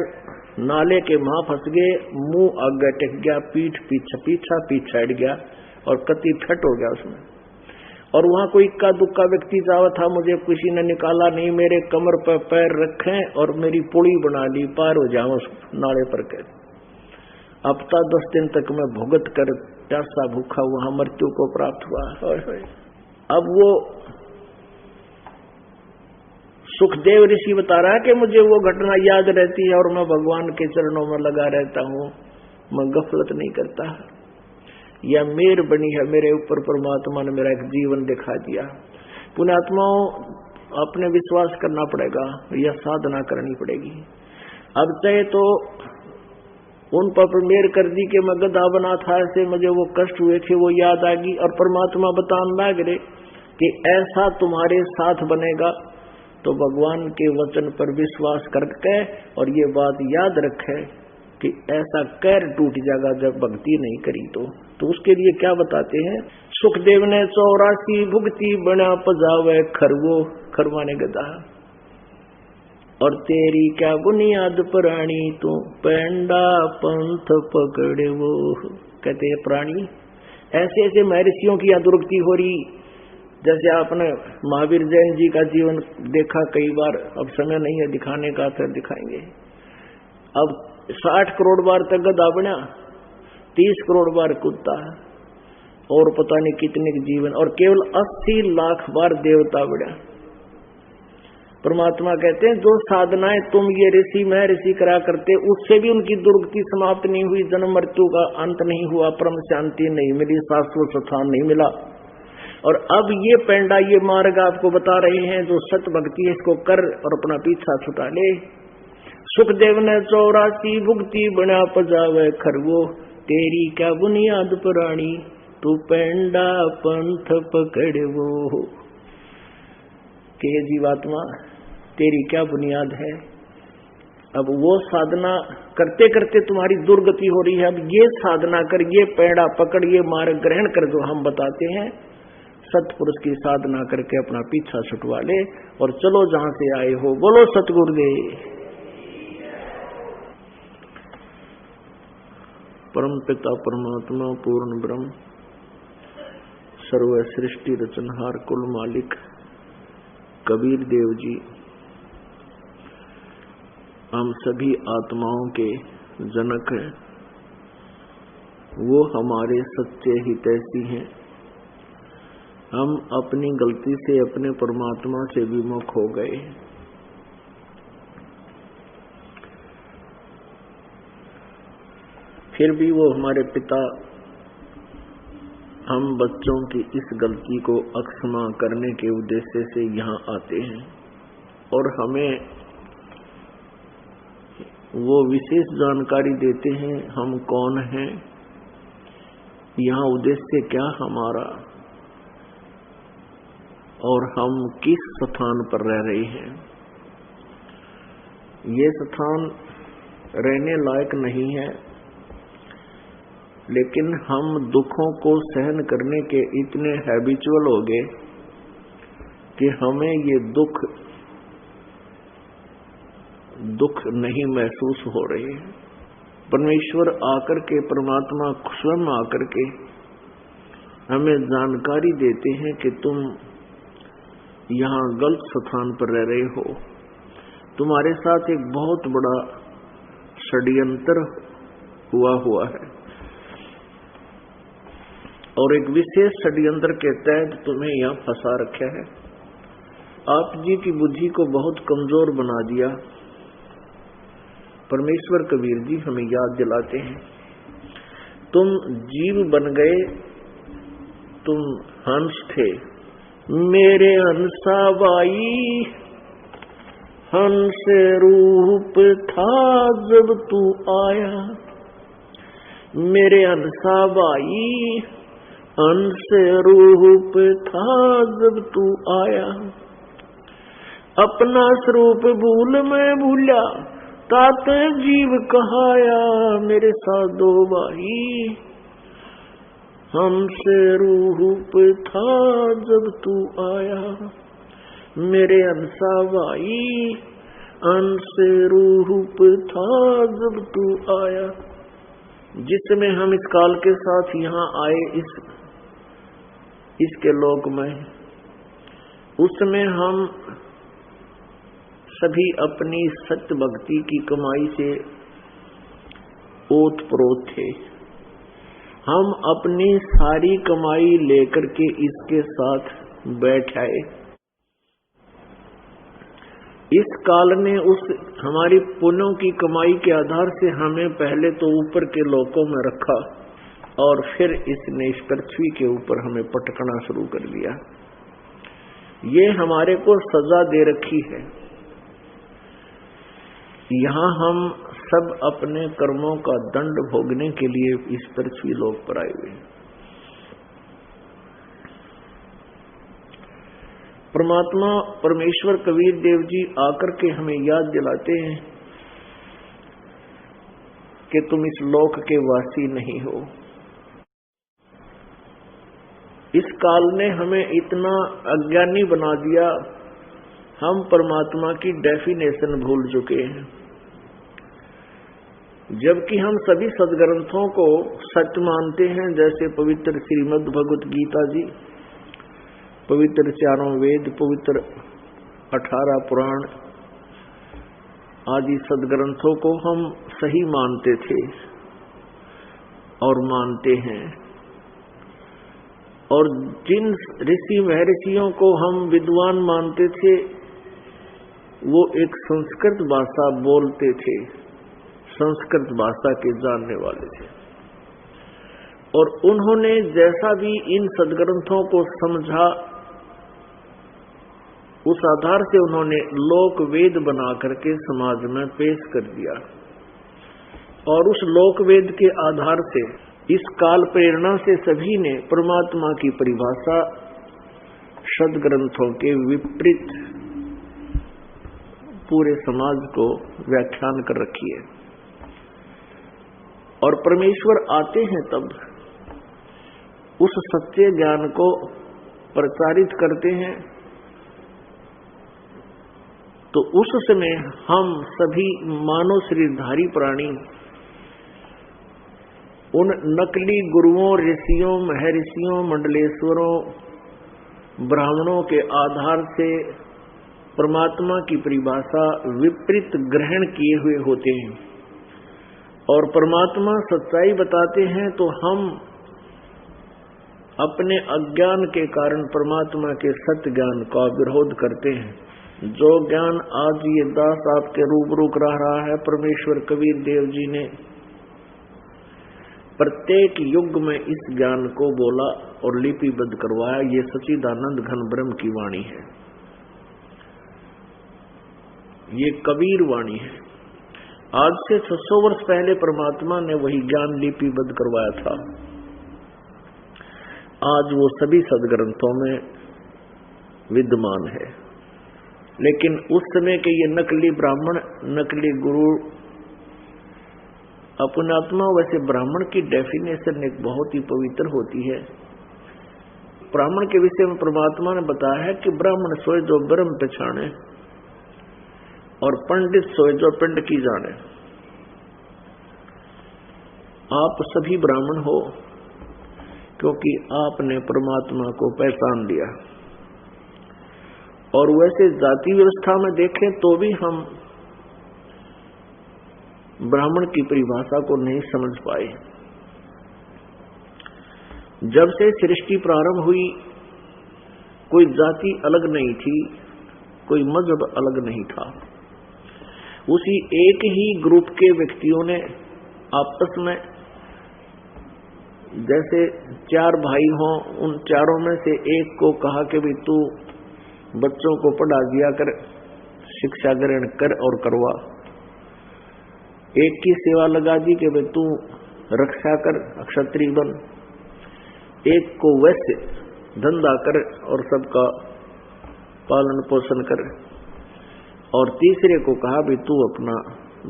नाले के वहां फंस गए, मुंह आगे टेक गया, पीठ पीछा हट गया और कति फट हो गया उसमें। और वहां कोई इक्का दुक्का व्यक्ति जावा था, मुझे किसी ने निकाला नहीं, मेरे कमर पर पैर रखे और मेरी पुड़ी बना ली, पार हो जाऊं उस नाले पर के। अब तक 10 दिन तक मैं भुगत कर प्यासा भूखा वहां मृत्यु को प्राप्त हुआ। अब वो सुखदेव ऋषि बता रहा है कि मुझे वो घटना याद रहती है और मैं भगवान के चरणों में लगा रहता हूं, मैं गफलत नहीं करता। यह मेर बनी है मेरे ऊपर, परमात्मा ने मेरा एक जीवन दिखा दिया। पुण्यात्माओं, अपने विश्वास करना पड़ेगा, यह साधना करनी पड़ेगी। अब चाहे तो उन पर मेर कर दी कि मैं गधा बना था, ऐसे मुझे वो कष्ट हुए थे, वो याद आ गई, और परमात्मा बताने लग रहे कि ऐसा तुम्हारे साथ बनेगा। तो भगवान के वचन पर विश्वास करके और ये बात याद रखे कि ऐसा कैर टूट जाएगा जब भक्ति नहीं करी। तो उसके लिए क्या बताते हैं, सुखदेव ने 84 भुगती बना पजावे खरगो, खरवाने गधा, और तेरी क्या बुनियाद पुरानी तू पेंडा पंथ पकड़े वो। कहते हैं प्राणी, ऐसे ऐसे महर्षियों की यहाँ दुर्गति हो रही। जैसे आपने महावीर जैन जी का जीवन देखा कई बार, अब समय नहीं है दिखाने का, फिर दिखाएंगे। अब 60 करोड़ बार तक गधा बना, 30 करोड़ बार कुत्ता, और पता नहीं कितने जीवन, और केवल 80 लाख बार देवता बना। परमात्मा कहते हैं, जो साधनाएं तुम ये ऋषि मैं ऋषि करा करते, उससे भी उनकी दुर्गति समाप्त नहीं हुई, जन्म मृत्यु का अंत नहीं हुआ, परम शांति नहीं मिली, शाश्वत स्थान नहीं मिला। और अब ये पेंडा, ये मार्ग आपको बता रहे हैं, जो सत भक्ति है इसको कर और अपना पीछा छुटा ले। सुखदेव ने 84 भुगती बना पजावे खरगो, तेरी क्या बुनियाद पुरानी तू पेंडा पंथ पकड़वो। कि हे जीवात्मा तेरी क्या बुनियाद है। अब वो साधना करते करते तुम्हारी दुर्गति हो रही है, अब ये साधना कर, ये पैड़ा पकड़, ये मार्ग ग्रहण कर जो हम बताते हैं, सतपुरुष की साधना करके अपना पीछा छुटवा ले और चलो जहां से आए हो। बोलो सतगुरुदेव। परम पिता परमात्मा पूर्ण ब्रह्म सर्व सृष्टि रचनहार कुल मालिक कबीर देव जी हम सभी आत्माओं के जनक हैं। वो हमारे सच्चे हितैषी हैं। हम अपनी गलती से अपने परमात्मा से विमुख हो गए। फिर भी वो हमारे पिता हम बच्चों की इस गलती को अक्षमा करने के उद्देश्य से यहाँ आते हैं और हमें वो विशेष जानकारी देते हैं हम कौन हैं, यहाँ उद्देश्य क्या हमारा और हम किस स्थान पर रह रहे हैं। ये स्थान रहने लायक नहीं है, लेकिन हम दुखों को सहन करने के इतने हैबिचुअल हो गए कि हमें ये दुख नहीं महसूस हो रहे हैं। परमेश्वर आकर के, परमात्मा स्वयं आकर के हमें जानकारी देते हैं कि तुम यहाँ गलत स्थान पर रह रहे हो। तुम्हारे साथ एक बहुत बड़ा षड्यंत्र हुआ है और एक विशेष षड्यंत्र के तहत तुम्हें यहाँ फंसा रखा है। आप जी की बुद्धि को बहुत कमजोर बना दिया। परमेश्वर कबीर जी हमें याद दिलाते हैं, तुम जीव बन गए, तुम हंस थे। मेरे हंसा बाई हंस रूप था जब तू आया। मेरे हंसा बाई हंस रूप था जब तू आया। अपना स्वरूप भूल मैं भूला तात जीव कहाया। मेरे साधो भाई हमसे रूप था जब तू आया। मेरे अंसा भाई अंश रूप था जब तू आया। जिसमें हम इस काल के साथ यहाँ आए, इसके लोक में, उसमें हम सभी अपनी सत्य भक्ति की कमाई से ओतप्रोत थे। हम अपनी सारी कमाई लेकर के इसके साथ बैठ आए। इस काल ने उस हमारी पुण्यों की कमाई के आधार से हमें पहले तो ऊपर के लोकों में रखा और फिर इसने इस पृथ्वी के ऊपर हमें पटकना शुरू कर दिया। ये हमारे को सजा दे रखी है। यहाँ हम सब अपने कर्मों का दंड भोगने के लिए इस पृथ्वी लोक पर आए हुए हैं। परमात्मा परमेश्वर कबीर देव जी आकर के हमें याद दिलाते हैं कि तुम इस लोक के वासी नहीं हो। इस काल ने हमें इतना अज्ञानी बना दिया, हम परमात्मा की डेफिनेशन भूल चुके हैं। जबकि हम सभी सदग्रंथों को सच मानते हैं, जैसे पवित्र श्रीमद् भगवत गीता जी, पवित्र चारों वेद, पवित्र 18 पुराण आदि सदग्रंथों को हम सही मानते थे और मानते हैं। और जिन ऋषि महर्षियों को हम विद्वान मानते थे, वो एक संस्कृत भाषा बोलते थे, संस्कृत भाषा के जानने वाले थे। और उन्होंने जैसा भी इन सदग्रंथों को समझा, उस आधार से उन्होंने लोक वेद बना करके समाज में पेश कर दिया। और उस लोक वेद के आधार से इस काल प्रेरणा से सभी ने परमात्मा की परिभाषा सदग्रंथों के विपरीत पूरे समाज को व्याख्यान कर रखी है। और परमेश्वर आते हैं तब उस सच्चे ज्ञान को प्रचारित करते हैं, तो उस समय हम सभी मानव शरीरधारी प्राणी उन नकली गुरुओं, ऋषियों, महर्षियों, मंडलेश्वरों, ब्राह्मणों के आधार से परमात्मा की परिभाषा विपरीत ग्रहण किए हुए होते हैं। और परमात्मा सच्चाई बताते हैं तो हम अपने अज्ञान के कारण परमात्मा के सत्य ज्ञान का विरोध करते हैं। जो ज्ञान आज ये दास आपके रूबरू करा रहा है, परमेश्वर कबीर देव जी ने प्रत्येक युग में इस ज्ञान को बोला और लिपिबद्ध करवाया। ये सच्चिदानंद घन ब्रह्म की वाणी है, ये कबीर वाणी है। आज से 600 वर्ष पहले परमात्मा ने वही ज्ञान लिपिबद्ध करवाया था। आज वो सभी सदग्रंथों में विद्यमान है, लेकिन उस समय के ये नकली ब्राह्मण, नकली गुरु अपने आत्मा, वैसे ब्राह्मण की डेफिनेशन एक बहुत ही पवित्र होती है। ब्राह्मण के विषय में परमात्मा ने बताया है कि ब्राह्मण सोए जो ब्रह्म पहचाने और पंडित सोए जो पिंड की जाने। आप सभी ब्राह्मण हो क्योंकि आपने परमात्मा को पहचान लिया। और वैसे जाति व्यवस्था में देखें तो भी हम ब्राह्मण की परिभाषा को नहीं समझ पाए। जब से सृष्टि प्रारंभ हुई, कोई जाति अलग नहीं थी, कोई मजहब अलग नहीं था। उसी एक ही ग्रुप के व्यक्तियों ने आपस में, जैसे 4 भाई हों, उन चारों में से एक को कहा कि भाई तू बच्चों को पढ़ा दिया कर, शिक्षा ग्रहण कर और करवा। एक की सेवा लगा दी कि भाई तू रक्षा कर, क्षत्रिय बन। एक को वैसे धंधा कर और सबका पालन पोषण कर। और तीसरे को कहा भाई तू अपना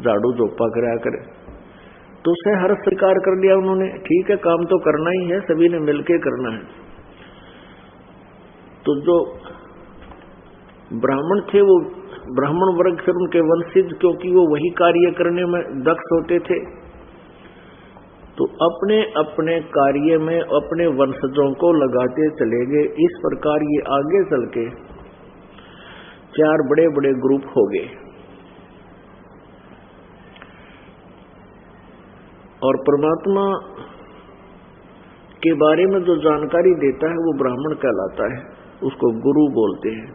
झाड़ू झोपा कराया कर। तो उसे हर स्वीकार कर लिया उन्होंने। ठीक है, काम तो करना ही है, सभी ने मिलकर करना है। तो जो ब्राह्मण थे वो ब्राह्मण वर्ग, फिर उनके वंशज, क्योंकि वो वही कार्य करने में दक्ष होते थे, तो अपने अपने कार्य में अपने वंशजों को लगाते चले गए। इस प्रकार ये आगे चल के 4 बड़े बड़े ग्रुप हो गए। और परमात्मा के बारे में जो जानकारी देता है वो ब्राह्मण कहलाता है, उसको गुरु बोलते हैं,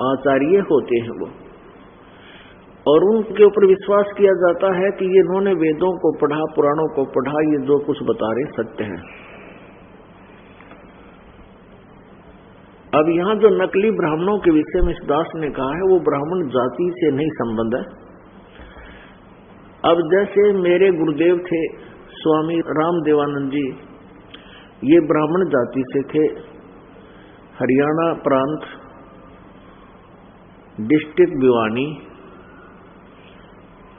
आचार्य होते हैं वो। और उनके ऊपर विश्वास किया जाता है कि ये इन्होंने वेदों को पढ़ा, पुराणों को पढ़ा, ये जो कुछ बता रहे सत्य है। अब यहाँ जो नकली ब्राह्मणों के विषय में इस दास ने कहा है, वो ब्राह्मण जाति से नहीं संबंध है। अब जैसे मेरे गुरुदेव थे स्वामी रामदेवानंद जी, ये ब्राह्मण जाति से थे। हरियाणा प्रांत, डिस्ट्रिक्ट भिवानी,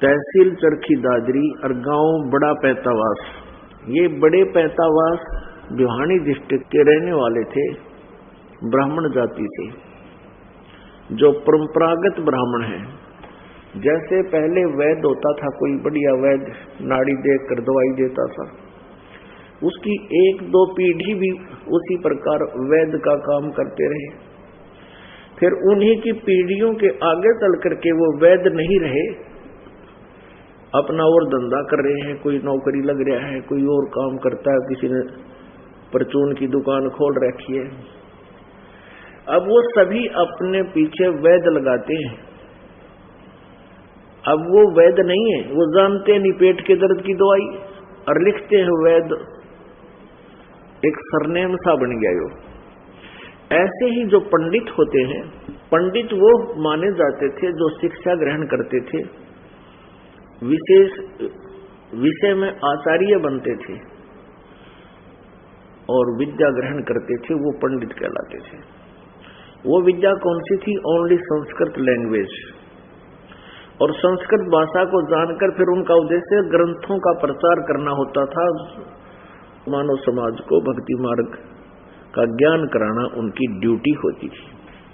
तहसील चरखी दादरी और गांव बड़ा पैतावास। ये बड़े पैतावास भिवानी डिस्ट्रिक्ट के रहने वाले थे, ब्राह्मण जाति से, जो परंपरागत ब्राह्मण हैं। जैसे पहले वैद्य होता था, कोई बढ़िया वैद्य नाड़ी देख कर दवाई देता था, उसकी 1-2 पीढ़ी भी उसी प्रकार वैद्य का काम करते रहे। फिर उन्हीं की पीढ़ियों के आगे चल करके वो वैद्य नहीं रहे, अपना और धंधा कर रहे हैं। कोई नौकरी लग रहा है, कोई और काम करता है, किसी ने परचून की दुकान खोल रखी है। अब वो सभी अपने पीछे वैद्य लगाते हैं। अब वो वैद्य नहीं है, वो जानते नहीं पेट के दर्द की दवाई, और लिखते हैं वैद्य, एक सरनेम सा बन गया यो। ऐसे ही जो पंडित होते हैं, पंडित वो माने जाते थे जो शिक्षा ग्रहण करते थे, विशेष विषय में आचार्य बनते थे और विद्या ग्रहण करते थे, वो पंडित कहलाते थे। वो विद्या कौन सी थी? Only Sanskrit language. और संस्कृत भाषा को जानकर फिर उनका उद्देश्य ग्रंथों का प्रचार करना होता था, मानव समाज को भक्ति मार्ग का ज्ञान कराना उनकी ड्यूटी होती थी।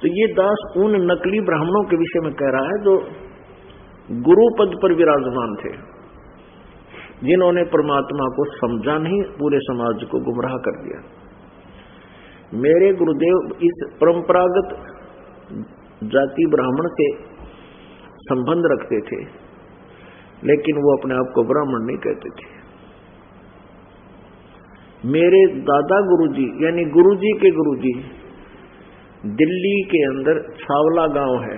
तो ये दास उन नकली ब्राह्मणों के विषय में कह रहा है जो गुरु पद पर विराजमान थे, जिन्होंने परमात्मा को समझा नहीं, पूरे समाज को गुमराह कर दिया। मेरे गुरुदेव इस परंपरागत जाति ब्राह्मण से संबंध रखते थे, लेकिन वो अपने आप को ब्राह्मण नहीं कहते थे। मेरे दादा गुरुजी यानी गुरुजी के गुरुजी दिल्ली के अंदर छावला गांव है,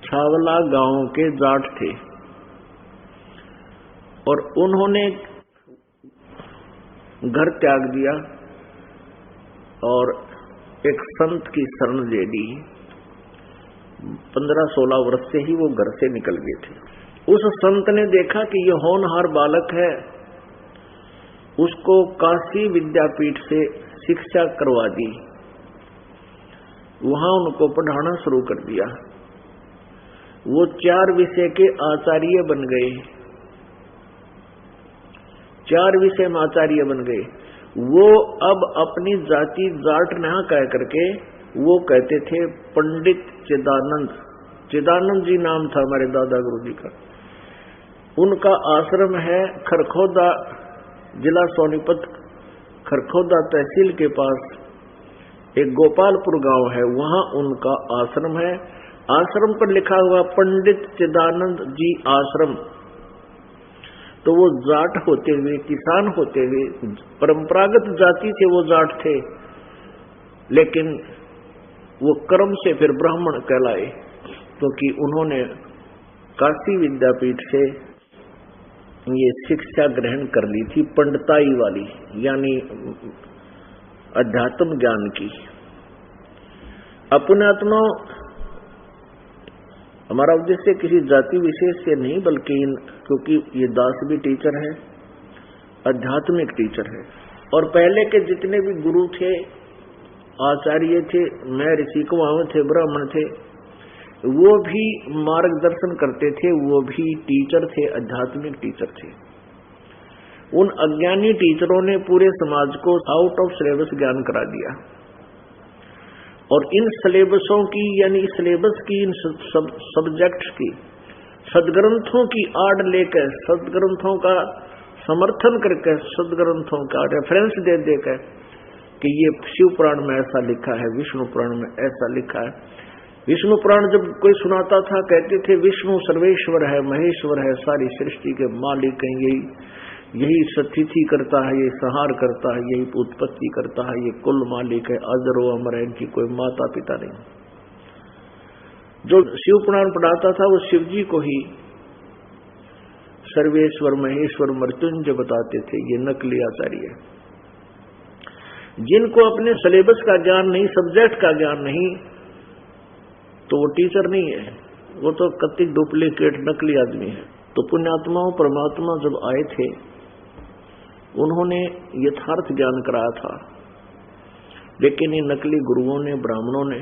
छावला गांव के जाट थे, और उन्होंने घर त्याग दिया और एक संत की शरण ले ली। 15-16 वर्ष से ही वो घर से निकल गए थे। उस संत ने देखा कि ये होनहार बालक है, उसको काशी विद्यापीठ से शिक्षा करवा दी, वहां उनको पढ़ाना शुरू कर दिया। वो 4 विषय के आचार्य बन गए, 4 विषय में आचार्य बन गए। वो अब अपनी जाति जाट ना कह करके वो कहते थे पंडित चिदानंद। चिदानंद जी नाम था हमारे दादा गुरु जी का। उनका आश्रम है खरखोदा, जिला सोनीपत, खरखोदा तहसील के पास एक गोपालपुर गांव है, वहां उनका आश्रम है। आश्रम पर लिखा हुआ पंडित चिदानंद जी आश्रम। तो वो जाट होते हुए, किसान होते हुए, परंपरागत जाति से वो जाट थे, लेकिन वो कर्म से फिर ब्राह्मण कहलाए, क्योंकि उन्होंने काशी विद्यापीठ से ये शिक्षा ग्रहण कर ली थी, पंडिताई वाली, यानी अध्यात्म ज्ञान की। अपने आत्मा हमारा उद्देश्य किसी जाति विशेष से नहीं, बल्कि क्योंकि ये दास भी टीचर है, आध्यात्मिक टीचर है, और पहले के जितने भी गुरु थे, आचार्य थे, महर्षि कुमाऊं थे, ब्राह्मण थे, वो भी मार्गदर्शन करते थे, वो भी टीचर थे, आध्यात्मिक टीचर थे। उन अज्ञानी टीचरों ने पूरे समाज को आउट ऑफ सिलेबस ज्ञान करा दिया, और इन सिलेबसों की यानी सिलेबस की, इन सब्जेक्ट्स की, सदग्रंथों की आड़ लेकर, सदग्रंथों का समर्थन करके, सदग्रंथों का रेफरेंस दे देकर कि ये शिव पुराण में ऐसा लिखा है, विष्णु पुराण में ऐसा लिखा है। विष्णु पुराण जब कोई सुनाता था, कहते थे विष्णु सर्वेश्वर है, महेश्वर है, सारी सृष्टि के मालिक हैं, यही स्थिति करता है, ये संहार करता है, यही उत्पत्ति करता है, ये कुल मालिक है, अजर व अमर है, इनकी कोई माता पिता नहीं। जो शिव पुराण पढ़ाता था वो शिव जी को ही सर्वेश्वर, महेश्वर, मृत्युंजय बताते थे। ये नकली आचार्य, जिनको अपने सिलेबस का ज्ञान नहीं, सब्जेक्ट का ज्ञान नहीं, तो वो टीचर नहीं है, वो तो कत्ती डुप्लीकेट नकली आदमी है। तो पुण्यात्माओं, परमात्मा जब आए थे, उन्होंने यथार्थ ज्ञान कराया था, लेकिन ये नकली गुरुओं ने, ब्राह्मणों ने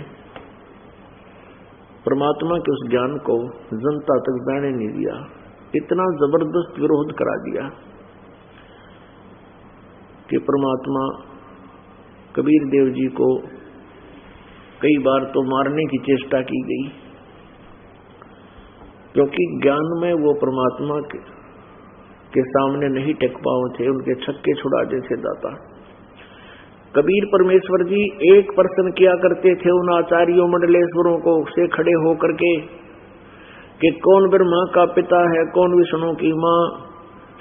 परमात्मा के उस ज्ञान को जनता तक जाने नहीं दिया। इतना जबरदस्त विरोध करा दिया कि परमात्मा कबीर देव जी को कई बार तो मारने की चेष्टा की गई, क्योंकि ज्ञान में वो परमात्मा के सामने नहीं टेक पाए थे, उनके छक्के छुड़ा देते दाता। कबीर परमेश्वर जी एक प्रश्न किया करते थे उन आचार्यों मंडलेश्वरों को से खड़े होकर के कि कौन ब्रह्मा का पिता है, कौन विष्णु की माँ,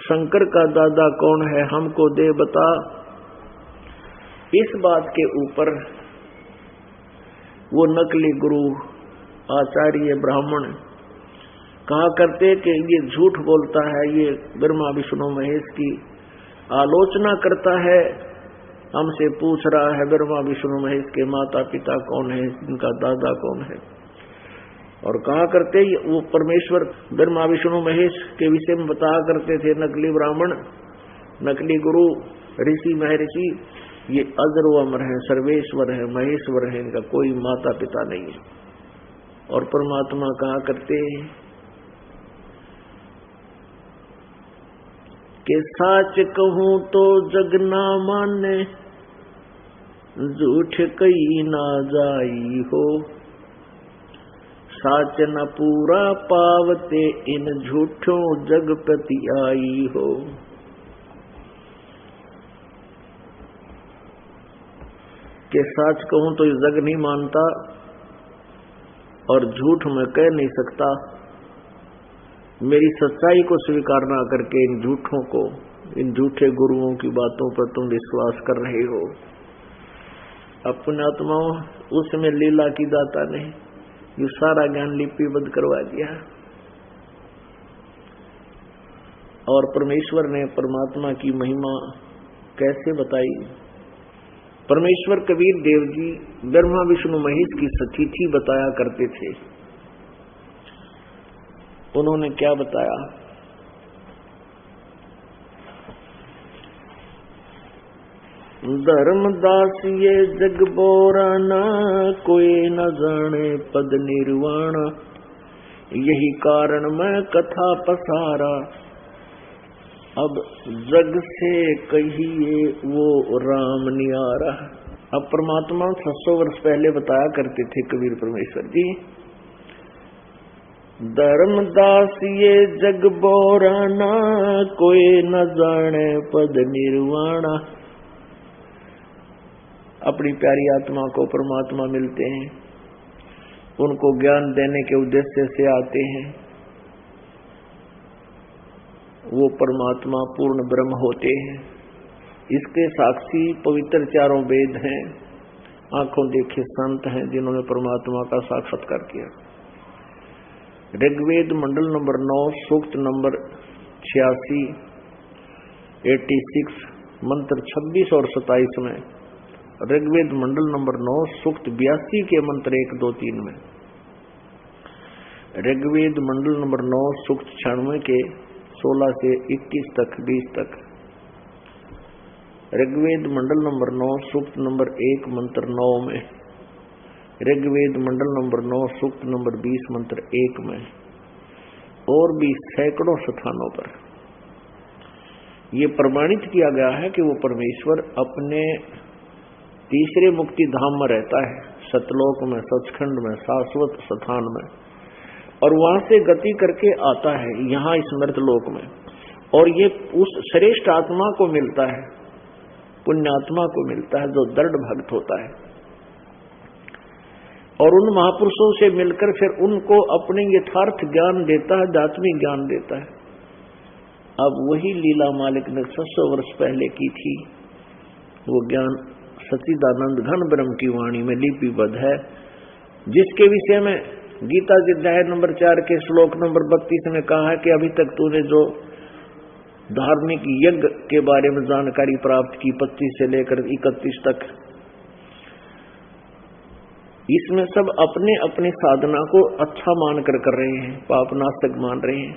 शंकर का दादा कौन है, हमको दे बता। इस बात के ऊपर वो नकली गुरु, आचार्य, ब्राह्मण कहा करते कि ये झूठ बोलता है, ये ब्रह्मा विष्णु महेश की आलोचना करता है, हमसे पूछ रहा है ब्रह्मा विष्णु महेश के माता पिता कौन है, इनका दादा कौन है। और कहा करते वो परमेश्वर ब्रह्मा विष्णु महेश के विषय में बताया करते थे नकली ब्राह्मण, नकली गुरु, ऋषि महर्षि ये अजर व अमर है, सर्वेश्वर है, महेश्वर है, इनका कोई माता पिता नहीं है। और परमात्मा कहा करते कि साच कहूं तो जग ना माने, झूठ कही ना जाई हो। साच न पूरा पावते, इन झूठों जग प्रति आई हो। कि साच कहूं तो ये जग नहीं मानता, और झूठ मैं कह नहीं सकता। मेरी सच्चाई को स्वीकार ना करके इन झूठों को, इन झूठे गुरुओं की बातों पर तुम विश्वास कर रहे हो। अपने आत्माओं, उसमें लीला की दाता ने ये सारा ज्ञान लिपिबद्ध करवा दिया। और परमेश्वर ने परमात्मा की महिमा कैसे बताई। परमेश्वर कबीर देव जी ब्रह्मा विष्णु महेश की सतिथि बताया करते थे। उन्होंने क्या बताया? धर्मदास ये जग बोराना, कोई न जाने पद निर्वाण। यही कारण मैं कथा पसारा, अब जग से कहिए वो राम नियारा। अब परमात्मा 600 वर्ष पहले बताया करते थे कबीर परमेश्वर जी, धर्मदास ये जग बोराना, कोई न जाने पद निर्वाणा। अपनी प्यारी आत्मा को परमात्मा मिलते हैं, उनको ज्ञान देने के उद्देश्य से आते हैं। वो परमात्मा पूर्ण ब्रह्म होते हैं। इसके साक्षी पवित्र चारों वेद हैं, आंखों देखे संत हैं जिन्होंने परमात्मा का साक्षात्कार किया। ऋग्वेद मंडल नंबर 9 सूक्त नंबर 86 86 मंत्र 26 और 27 में, ऋग्वेद मंडल नंबर 9 सूक्त 82 के मंत्र 1, 2, 3 में, ऋग्वेद मंडल नंबर 9 सूक्त 96 के 16 से 21 तक 20 तक, ऋग्वेद मंडल नंबर 9 सूक्त नंबर 1 मंत्र 9 में, ऋग्वेद मंडल नंबर 9 सूक्त नंबर 20 मंत्र 1 में, और भी सैकड़ों स्थानों पर ये प्रमाणित किया गया है कि वो परमेश्वर अपने तीसरे मुक्ति धाम में रहता है, सतलोक में, सचखंड में, शाश्वत स्थान में, और वहां से गति करके आता है यहाँ इस मृतलोक में। और ये उस श्रेष्ठ आत्मा को मिलता है, पुण्यात्मा को मिलता है जो दृढ़ भक्त होता है, और उन महापुरुषों से मिलकर फिर उनको अपने यथार्थ ज्ञान देता है, आध्यात्मिक ज्ञान देता है। अब वही लीला मालिक ने 600 वर्ष पहले की थी। वो ज्ञान सच्चिदानंद घन ब्रह्म की वाणी में लिपिबद्ध है, जिसके विषय में गीता जी अध्याय नंबर 4 के श्लोक नंबर 32 में कहा है कि अभी तक तूने जो धार्मिक यज्ञ के बारे में जानकारी प्राप्त की 25 से लेकर 31 तक, इसमें सब अपने अपने साधना को अच्छा मानकर कर रहे हैं, पापनाशक मान रहे हैं।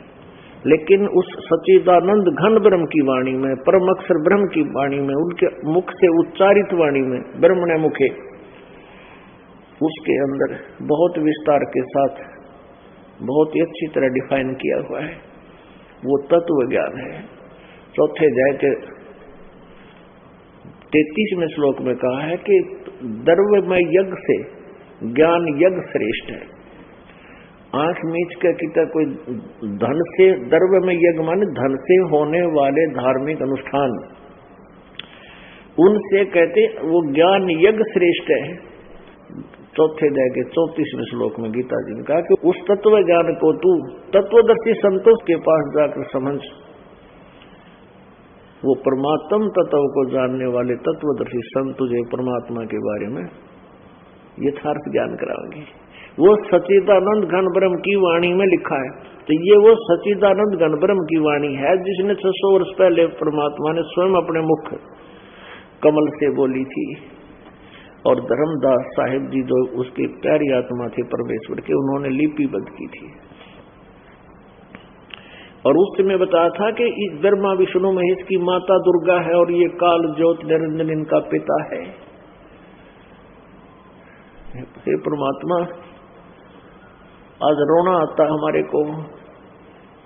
लेकिन उस सच्चिदानंद घन ब्रह्म की वाणी में, परम अक्षर ब्रह्म की वाणी में, उनके मुख से उच्चारित वाणी में, ब्रह्मणे मुखे, उसके अंदर बहुत विस्तार के साथ बहुत ही अच्छी तरह डिफाइन किया हुआ है। वो तत्व ज्ञान है। चौथे अध्याय के 33वें श्लोक में कहा है कि द्रव्यमय यज्ञ से ज्ञान यज्ञ श्रेष्ठ है। आंख मीच के किता कोई धन से, द्रव्यमय यज्ञ माने धन से होने वाले धार्मिक अनुष्ठान, उनसे कहते वो ज्ञान यज्ञ श्रेष्ठ है। चौथे अध्याय के 34वें श्लोक में गीता जी ने कहा कि उस तत्व ज्ञान को तू तत्वदर्शी संतोष के पास जाकर समझ। वो परमात्म तत्व को जानने वाले तत्वदर्शी संत तुझे परमात्मा के बारे में यथार्थ ज्ञान कराएंगे। वो सच्चिदानंद घन ब्रह्म की वाणी में लिखा है। तो ये वो सच्चिदानंद घन ब्रह्म की वाणी है जिसने 600 वर्ष पहले परमात्मा ने स्वयं अपने मुख कमल से बोली थी। और धर्मदास साहिब जी जो उसकी प्यारी आत्मा थे परमेश्वर के, उन्होंने लिपिबद्ध की थी। और उस समय बताया था कि इस ब्रह्मा विष्णु महेश की माता दुर्गा है और ये काल ज्योत निरंजन इनका पिता है। हे परमात्मा, आज रोना आता हमारे को,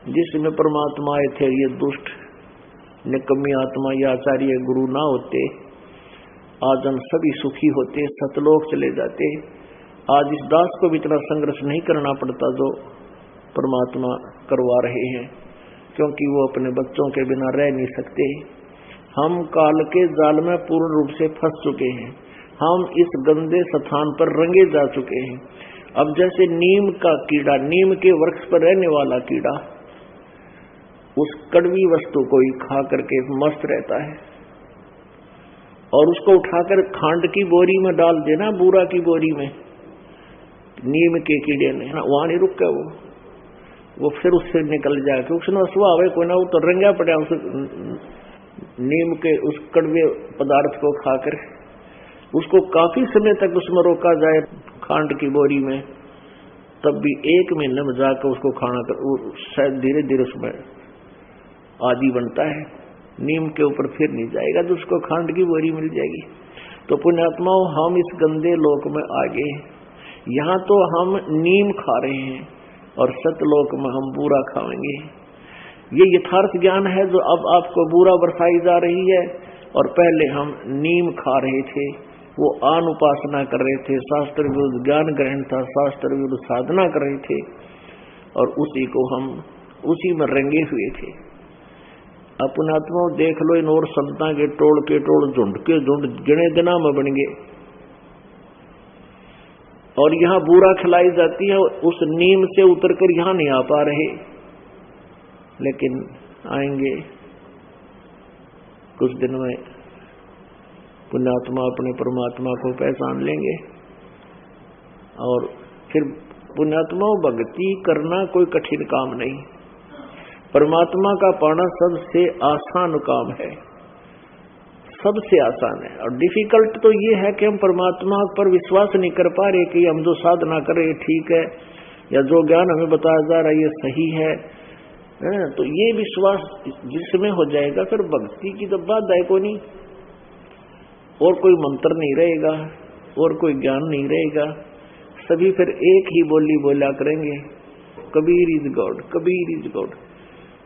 जिसमें परमात्मा आए थे ये दुष्ट निकम्मी आत्मा ये आचार्य गुरु ना होते, आज हम सभी सुखी होते, सतलोक चले जाते। आज इस दास को भी इतना संघर्ष नहीं करना पड़ता जो परमात्मा करवा रहे हैं, क्योंकि वो अपने बच्चों के बिना रह नहीं सकते। हम काल के जाल में पूर्ण रूप से फंस चुके हैं, हम इस गंदे स्थान पर रंगे जा चुके हैं। अब जैसे नीम का कीड़ा, नीम के वृक्ष पर रहने वाला कीड़ा उस कड़वी वस्तु को ही खा करके मस्त रहता है, और उसको उठाकर खांड की बोरी में डाल देना, बूरा की बोरी में, नीम के कीड़े ने वहां नहीं रुक गया वो फिर उससे निकल जाएगा। उसने स्वभाव है कोई ना, वो तो रंगा पड़ा उस नीम के उस कड़वे पदार्थ को खाकर। उसको काफी समय तक उसमें रोका जाए खांड की बोरी में, तब भी 1 महीने में जाकर उसको खाना कर शायद धीरे धीरे उसमें आदि बनता है, नीम के ऊपर फिर नहीं जाएगा तो उसको खांड की बोरी मिल जाएगी। तो पुण्यात्माओं, हम इस गंदे लोक में आ गए। यहाँ तो हम नीम खा रहे हैं और सतलोक में हम बूरा खाएंगे। ये यथार्थ ज्ञान है जो अब आपको बूरा बरसाई जा रही है, और पहले हम नीम खा रहे थे, वो आन उपासना कर रहे थे, शास्त्र विरुद्ध ज्ञान ग्रहण था, शास्त्र विरुद्ध साधना कर रहे थे, और उसी को हम उसी में रंगे हुए थे। अपने आत्मा देख लो, इन और संतां के टोल झुंड के झुंड गिने दिना में बन गए, और यहाँ बूरा खिलाई जाती है, उस नीम से उतरकर यहाँ नहीं आ पा रहे, लेकिन आएंगे कुछ दिन में। पुण्यात्मा अपने परमात्मा को पहचान लेंगे, और फिर पुण्यात्मा भक्ति करना कोई कठिन काम नहीं, परमात्मा का पाना सबसे आसान काम है, सबसे आसान है। और डिफिकल्ट तो ये है कि हम परमात्मा पर विश्वास नहीं कर पा रहे कि हम जो साधना कर रहे ठीक है, या जो ज्ञान हमें बताया जा रहा है ये सही है। तो ये विश्वास जिसमें हो जाएगा, फिर भक्ति की तो बात है को नहीं, और कोई मंत्र नहीं रहेगा, और कोई ज्ञान नहीं रहेगा, सभी फिर एक ही बोली बोला करेंगे, Kabir is God, Kabir is God.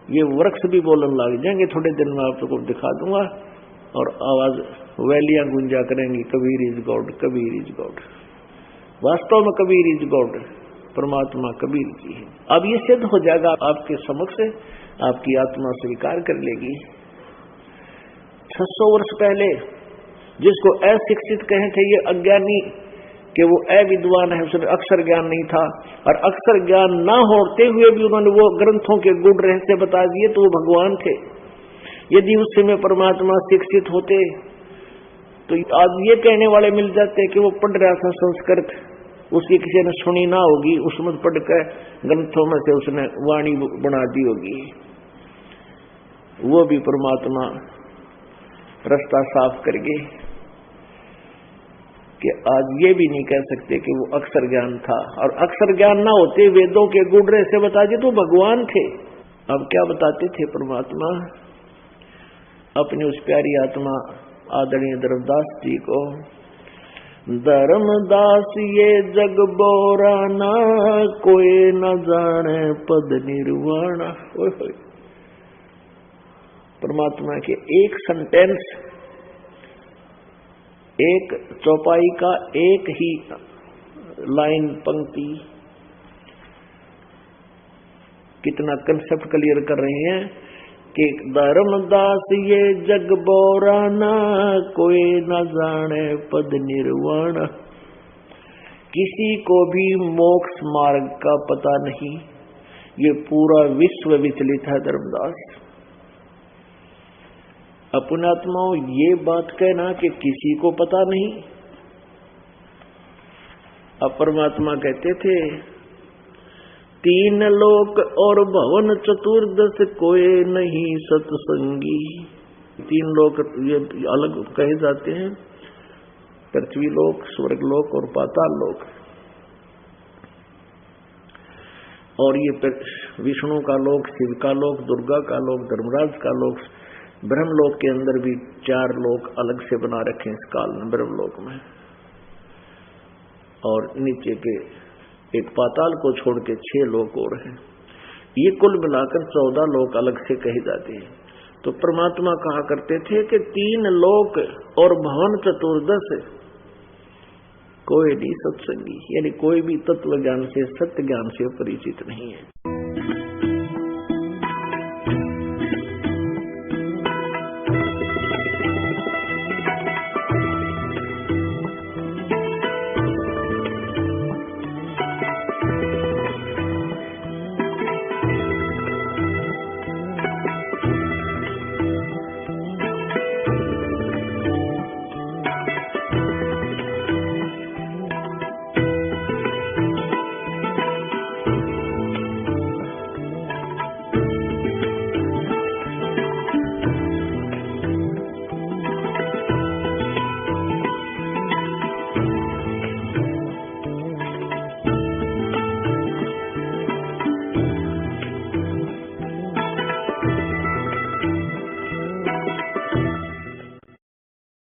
ये वृक्ष भी बोलने लग जाएंगे, थोड़े दिन में आपको दिखा दूंगा, और आवाज वैलियां गुंजा करेंगी, Kabir is God, Kabir is God. वास्तव में कबीर इज गॉड, परमात्मा कबीर की है। अब ये सिद्ध हो जाएगा आपके समक्ष, आपकी आत्मा स्वीकार कर लेगी। 600 वर्ष पहले जिसको अशिक्षित कहे थे, ये अज्ञानी कि वो अविद्वान है, उसने अक्षर ज्ञान नहीं था, और अक्षर ज्ञान ना होते हुए भी उन्होंने वो ग्रंथों के गुण रहस्य बता दिए, तो वो भगवान थे। यदि उस समय परमात्मा शिक्षित होते तो आज ये कहने वाले मिल जाते कि वो पढ़ रहा था संस्कृत, उसकी किसी ने सुनी ना होगी, उसमें पढ़कर ग्रंथों में से उसने वाणी बना दी होगी। वो भी परमात्मा रास्ता साफ कर गए कि आज ये भी नहीं कह सकते कि वो अक्षर ज्ञान था, और अक्षर ज्ञान ना होते वेदों के गुण से बता दिए तो भगवान थे। अब क्या बताते थे परमात्मा अपनी उस प्यारी आत्मा आदरणीय धर्मदास जी को, धर्मदास ये जग बोराना, कोई न जाने पद निर्वाणा। परमात्मा के एक सेंटेंस, एक चौपाई का एक ही लाइन पंक्ति कितना कंसेप्ट क्लियर कर रहे हैं कि धर्मदास ये जग बोराना, कोई न जाने पद निर्वाण। किसी को भी मोक्ष मार्ग का पता नहीं, ये पूरा विश्व विचलित है धर्मदास। अपनात्माओं, ये बात कहना कि किसी को पता नहीं। अब परमात्मा कहते थे 3 लोक और भवन चतुर्दश कोई नहीं सत्संगी। 3 लोक ये अलग कहे जाते हैं, पृथ्वी लोक, स्वर्ग लोक और पाताल लोक। और ये विष्णु का लोक, शिव का लोक, दुर्गा का लोक, धर्मराज का लोक, ब्रह्मलोक के अंदर भी 4 लोक अलग से बना रखे इस काल में ब्रह्मलोक में, और नीचे के एक पाताल को छोड़ के 6 लोक और हैं। ये कुल मिलाकर 14 लोक अलग से कहे जाते हैं। तो परमात्मा कहा करते थे कि 3 लोक और भवन चतुर्दश कोई नहीं सत्संगी, यानी कोई भी तत्व ज्ञान से, सत्य ज्ञान से परिचित नहीं है।